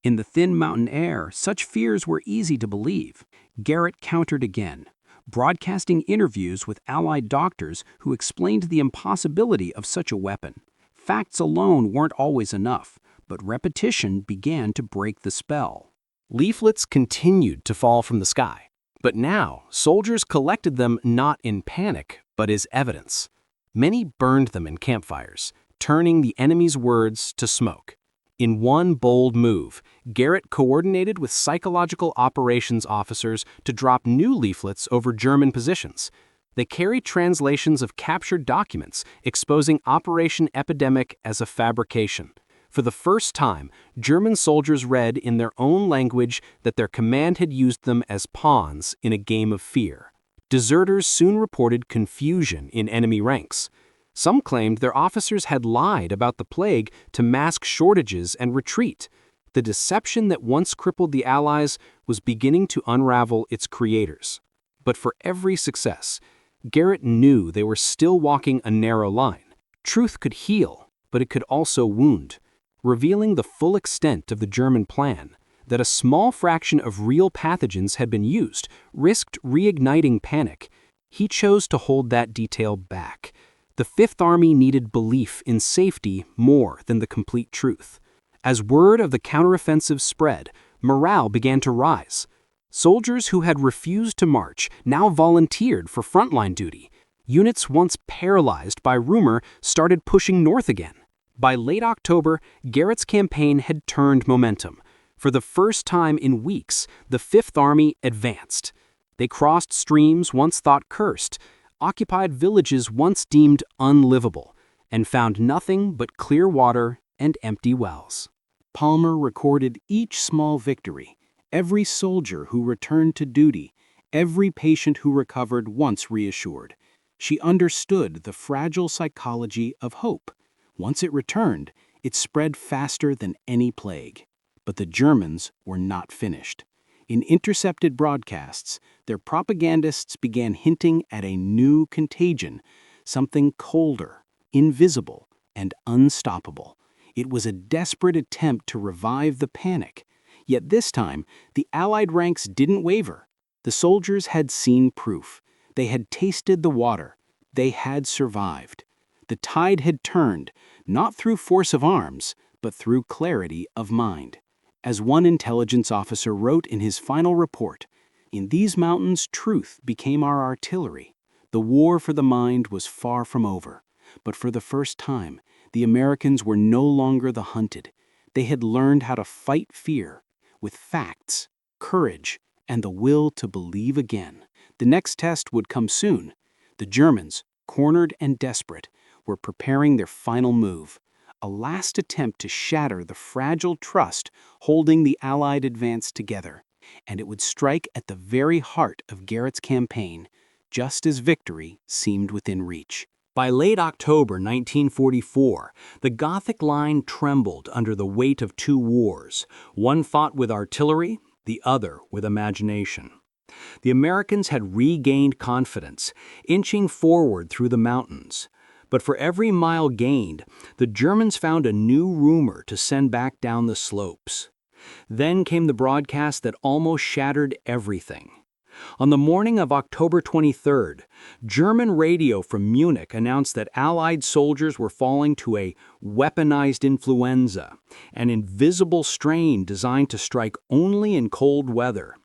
In the thin mountain air, such fears were easy to believe. Garrett countered again, broadcasting interviews with Allied doctors who explained the impossibility of such a weapon. Facts alone weren't always enough, but repetition began to break the spell. Leaflets continued to fall from the sky, but now soldiers collected them not in panic, but as evidence. Many burned them in campfires, turning the enemy's words to smoke. In one bold move, Garrett coordinated with psychological operations officers to drop new leaflets over German positions. They carried translations of captured documents exposing Operation Epidemic as a fabrication. For the first time, German soldiers read in their own language that their command had used them as pawns in a game of fear. Deserters soon reported confusion in enemy ranks. Some claimed their officers had lied about the plague to mask shortages and retreat. The deception that once crippled the Allies was beginning to unravel its creators. But for every success, Garrett knew they were still walking a narrow line. Truth could heal, but it could also wound, revealing the full extent of the German plan. That a small fraction of real pathogens had been used risked reigniting panic. He chose to hold that detail back. The Fifth Army needed belief in safety more than the complete truth. As word of the counteroffensive spread, morale began to rise. Soldiers who had refused to march now volunteered for frontline duty. Units once paralyzed by rumor started pushing north again. By late October, Garrett's campaign had turned momentum. For the first time in weeks, the Fifth Army advanced. They crossed streams once thought cursed, occupied villages once deemed unlivable, and found nothing but clear water and empty wells. Palmer recorded each small victory, every soldier who returned to duty, every patient who recovered once reassured. She understood the fragile psychology of hope. Once it returned, it spread faster than any plague. But the Germans were not finished. In intercepted broadcasts, their propagandists began hinting at a new contagion, something colder, invisible, and unstoppable. It was a desperate attempt to revive the panic. Yet this time, the Allied ranks didn't waver. The soldiers had seen proof. They had tasted the water. They had survived. The tide had turned, not through force of arms, but through clarity of mind. As one intelligence officer wrote in his final report, In these mountains, truth became our artillery. The war for the mind was far from over. But for the first time, the Americans were no longer the hunted. They had learned how to fight fear with facts, courage, and the will to believe again. The next test would come soon. The Germans, cornered and desperate, were preparing their final move, a last attempt to shatter the fragile trust holding the Allied advance together. And it would strike at the very heart of Garrett's campaign, just as victory seemed within reach. By late October 1944, the Gothic Line trembled under the weight of two wars, one fought with artillery, the other with imagination. The Americans had regained confidence, inching forward through the mountains. But for every mile gained, the Germans found a new rumor to send back down the slopes. Then came the broadcast that almost shattered everything. On the morning of October 23rd, German radio from Munich announced that Allied soldiers were falling to a weaponized influenza, an invisible strain designed to strike only in cold weather.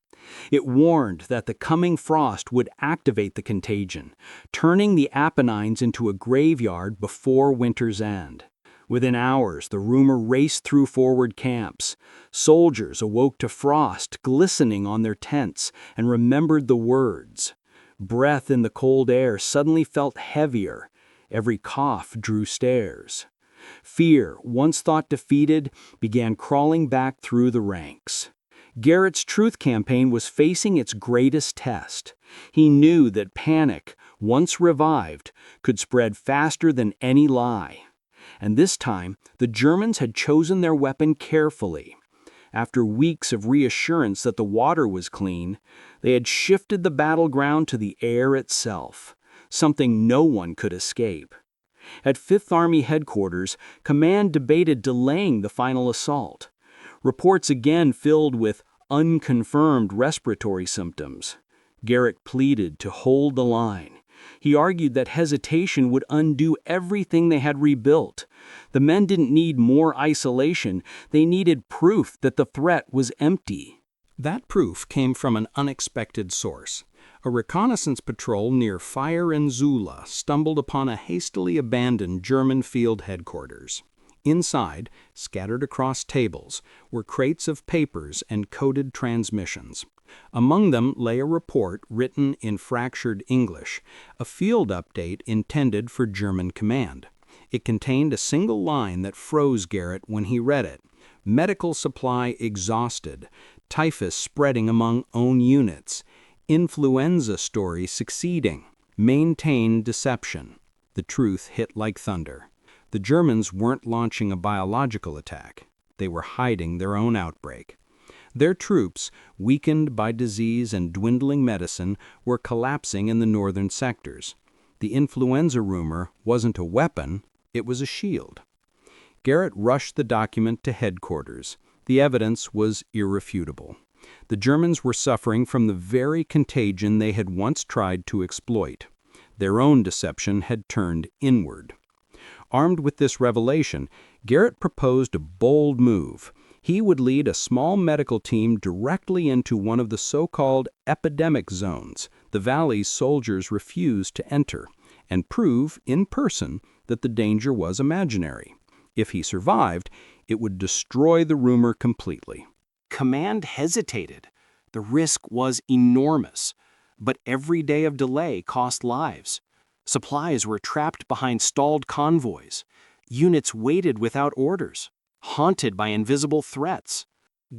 It warned that the coming frost would activate the contagion, turning the Apennines into a graveyard before winter's end. Within hours, the rumor raced through forward camps. Soldiers awoke to frost glistening on their tents and remembered the words. Breath in the cold air suddenly felt heavier. Every cough drew stares. Fear, once thought defeated, began crawling back through the ranks. Garrett's truth campaign was facing its greatest test. He knew that panic, once revived, could spread faster than any lie. And this time, the Germans had chosen their weapon carefully. After weeks of reassurance that the water was clean, they had shifted the battleground to the air itself, something no one could escape. At Fifth Army headquarters, command debated delaying the final assault. Reports again filled with unconfirmed respiratory symptoms. Garrett pleaded to hold the line. He argued that hesitation would undo everything they had rebuilt. The men didn't need more isolation, they needed proof that the threat was empty. That proof came from an unexpected source. A reconnaissance patrol near Fire and Zula stumbled upon a hastily abandoned German field headquarters. Inside, scattered across tables, were crates of papers and coded transmissions. Among them lay a report written in fractured English, a field update intended for German command. It contained a single line that froze Garrett when he read it. Medical supply exhausted, typhus spreading among own units, influenza story succeeding, maintain deception. The truth hit like thunder. The Germans weren't launching a biological attack. They were hiding their own outbreak. Their troops, weakened by disease and dwindling medicine, were collapsing in the northern sectors. The influenza rumor wasn't a weapon, it was a shield. Garrett rushed the document to headquarters. The evidence was irrefutable. The Germans were suffering from the very contagion they had once tried to exploit. Their own deception had turned inward. Armed with this revelation, Garrett proposed a bold move. He would lead a small medical team directly into one of the so-called epidemic zones, the valleys soldiers refused to enter, and prove in person that the danger was imaginary. If he survived, it would destroy the rumor completely. Command hesitated. The risk was enormous, but every day of delay cost lives. Supplies were trapped behind stalled convoys. Units waited without orders, haunted by invisible threats.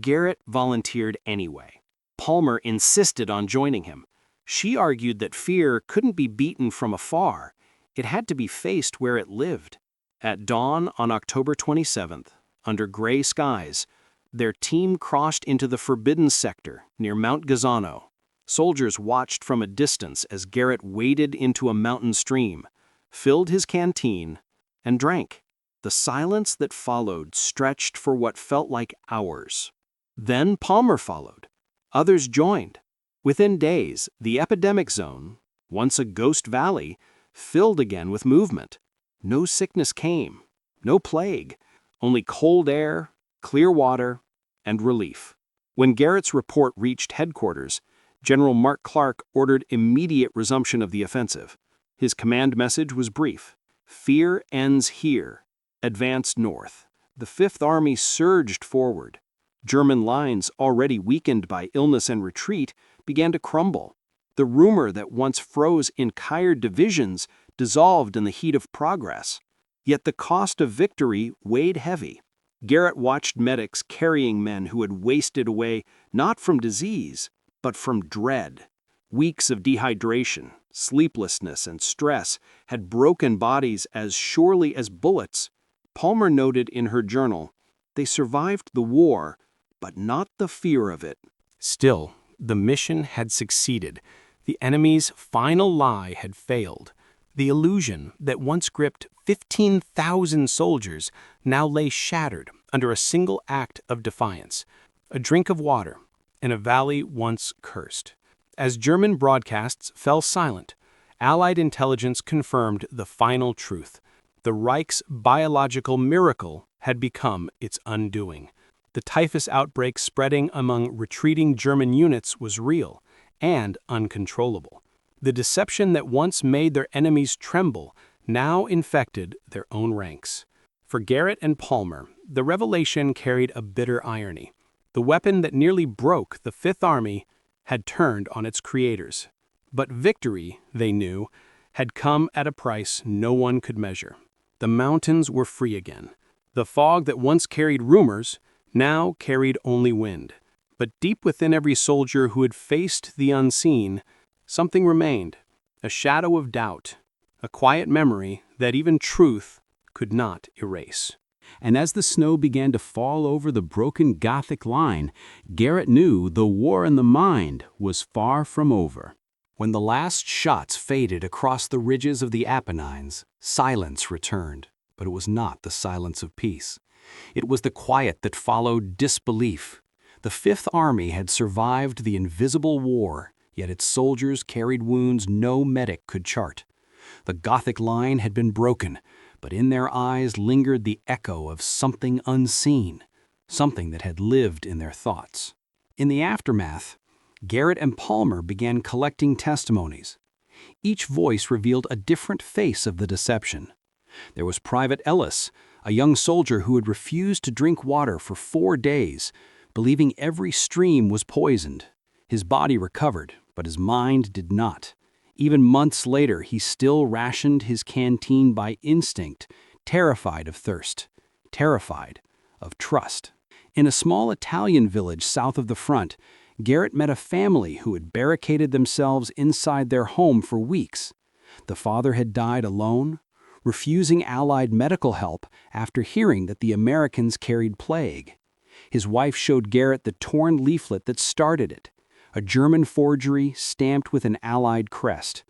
Garrett volunteered anyway. Palmer insisted on joining him. She argued that fear couldn't be beaten from afar. It had to be faced where it lived. At dawn on October 27th, under gray skies, their team crossed into the Forbidden Sector near Mount Gazzano. Soldiers watched from a distance as Garrett waded into a mountain stream, filled his canteen, and drank. The silence that followed stretched for what felt like hours. Then Palmer followed. Others joined. Within days, the epidemic zone, once a ghost valley, filled again with movement. No sickness came, no plague, only cold air, clear water, and relief. When Garrett's report reached headquarters, General Mark Clark ordered immediate resumption of the offensive. His command message was brief: "Fear ends here. Advance north." The Fifth Army surged forward. German lines, already weakened by illness and retreat, began to crumble. The rumor that once froze entire divisions dissolved in the heat of progress. Yet the cost of victory weighed heavy. Garrett watched medics carrying men who had wasted away not from disease, but from dread. Weeks of dehydration, sleeplessness, and stress had broken bodies as surely as bullets. Palmer noted in her journal, "They survived the war, but not the fear of it." Still, the mission had succeeded. The enemy's final lie had failed. The illusion that once gripped 15,000 soldiers now lay shattered under a single act of defiance. A drink of water in a valley once cursed. As German broadcasts fell silent, Allied intelligence confirmed the final truth. The Reich's biological miracle had become its undoing. The typhus outbreak spreading among retreating German units was real and uncontrollable. The deception that once made their enemies tremble now infected their own ranks. For Garrett and Palmer, the revelation carried a bitter irony. The weapon that nearly broke the Fifth Army had turned on its creators. But victory, they knew, had come at a price no one could measure. The mountains were free again. The fog that once carried rumors now carried only wind. But deep within every soldier who had faced the unseen, something remained, a shadow of doubt, a quiet memory that even truth could not erase. And as the snow began to fall over the broken Gothic line, Garrett knew the war in the mind was far from over. When the last shots faded across the ridges of the Apennines, silence returned, but it was not the silence of peace. It was the quiet that followed disbelief. The Fifth Army had survived the invisible war, yet its soldiers carried wounds no medic could chart. The Gothic line had been broken, but in their eyes lingered the echo of something unseen, something that had lived in their thoughts. In the aftermath, Garrett and Palmer began collecting testimonies. Each voice revealed a different face of the deception. There was Private Ellis, a young soldier who had refused to drink water for 4 days, believing every stream was poisoned. His body recovered, but his mind did not. Even months later, he still rationed his canteen by instinct, terrified of thirst, terrified of trust. In a small Italian village south of the front, Garrett met a family who had barricaded themselves inside their home for weeks. The father had died alone, refusing Allied medical help after hearing that the Americans carried plague. His wife showed Garrett the torn leaflet that started it, a German forgery stamped with an Allied crest.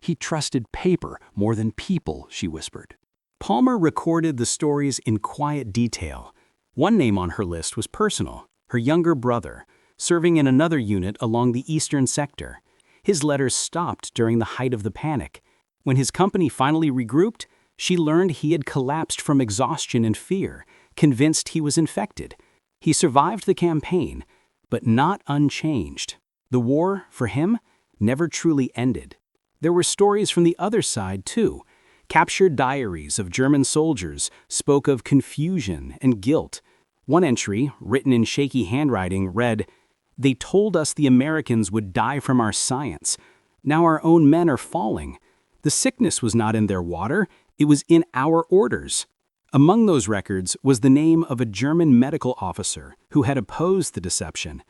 "He trusted paper more than people," she whispered. Palmer recorded the stories in quiet detail. One name on her list was personal, her younger brother, serving in another unit along the eastern sector. His letters stopped during the height of the panic. When his company finally regrouped, she learned he had collapsed from exhaustion and fear, convinced he was infected. He survived the campaign, but not unchanged. The war, for him, never truly ended. There were stories from the other side, too. Captured diaries of German soldiers spoke of confusion and guilt. One entry, written in shaky handwriting, read, "They told us the Americans would die from our science. Now our own men are falling. The sickness was not in their water, it was in our orders." Among those records was the name of a German medical officer who had opposed the deception.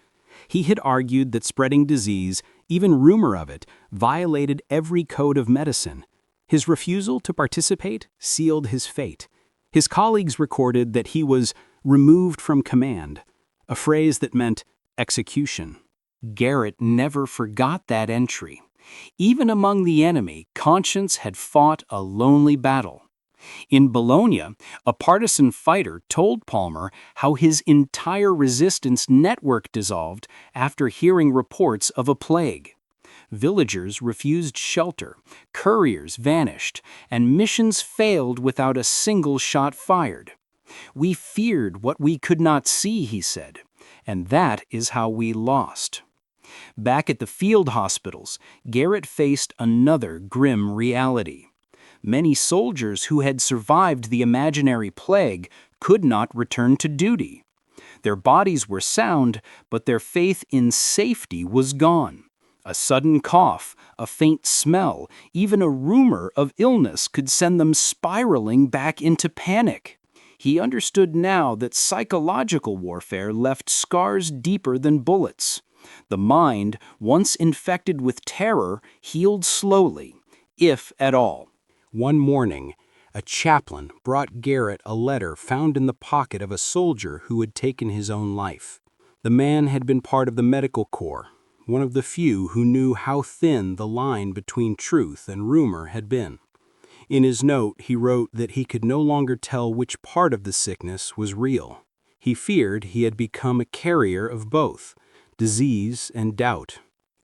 He had argued that spreading disease, even rumor of it, violated every code of medicine. His refusal to participate sealed his fate. His colleagues recorded that he was removed from command, a phrase that meant execution. Garrett never forgot that entry. Even among the enemy, conscience had fought a lonely battle. In Bologna, a partisan fighter told Palmer how his entire resistance network dissolved after hearing reports of a plague. Villagers refused shelter, couriers vanished, and missions failed without a single shot fired. "We feared what we could not see," he said, "and that is how we lost." Back at the field hospitals, Garrett faced another grim reality. Many soldiers who had survived the imaginary plague could not return to duty. Their bodies were sound, but their faith in safety was gone. A sudden cough, a faint smell, even a rumor of illness could send them spiraling back into panic. He understood now that psychological warfare left scars deeper than bullets. The mind, once infected with terror, healed slowly, if at all. One morning, a chaplain brought Garrett a letter found in the pocket of a soldier who had taken his own life. The man had been part of the medical corps, one of the few who knew how thin the line between truth and rumor had been. In his note, he wrote that he could no longer tell which part of the sickness was real. He feared he had become a carrier of both, disease and doubt.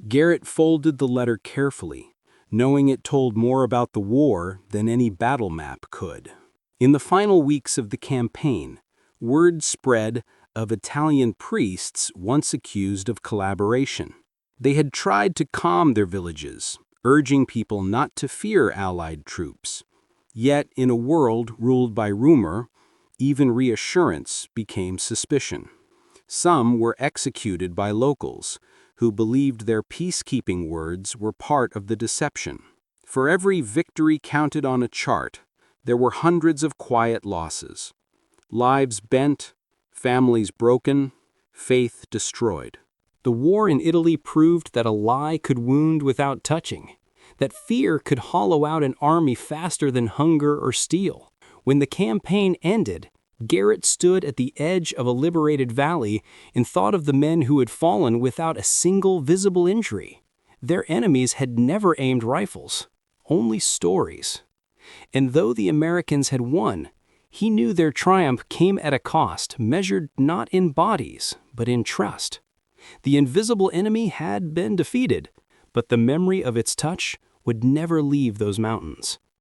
Garrett folded the letter carefully, knowing it told more about the war than any battle map could. In the final weeks of the campaign, word spread of Italian priests once accused of collaboration. They had tried to calm their villages, urging people not to fear Allied troops. Yet, in a world ruled by rumor, even reassurance became suspicion. Some were executed by locals, who believed their peacekeeping words were part of the deception. For every victory counted on a chart, there were hundreds of quiet losses. Lives bent, families broken, faith destroyed. The war in Italy proved that a lie could wound without touching, that fear could hollow out an army faster than hunger or steel. When the campaign ended, Garrett stood at the edge of a liberated valley and thought of the men who had fallen without a single visible injury. Their enemies had never aimed rifles, only stories. And though the Americans had won, he knew their triumph came at a cost measured not in bodies, but in trust. The invisible enemy had been defeated, but the memory of its touch would never leave those mountains.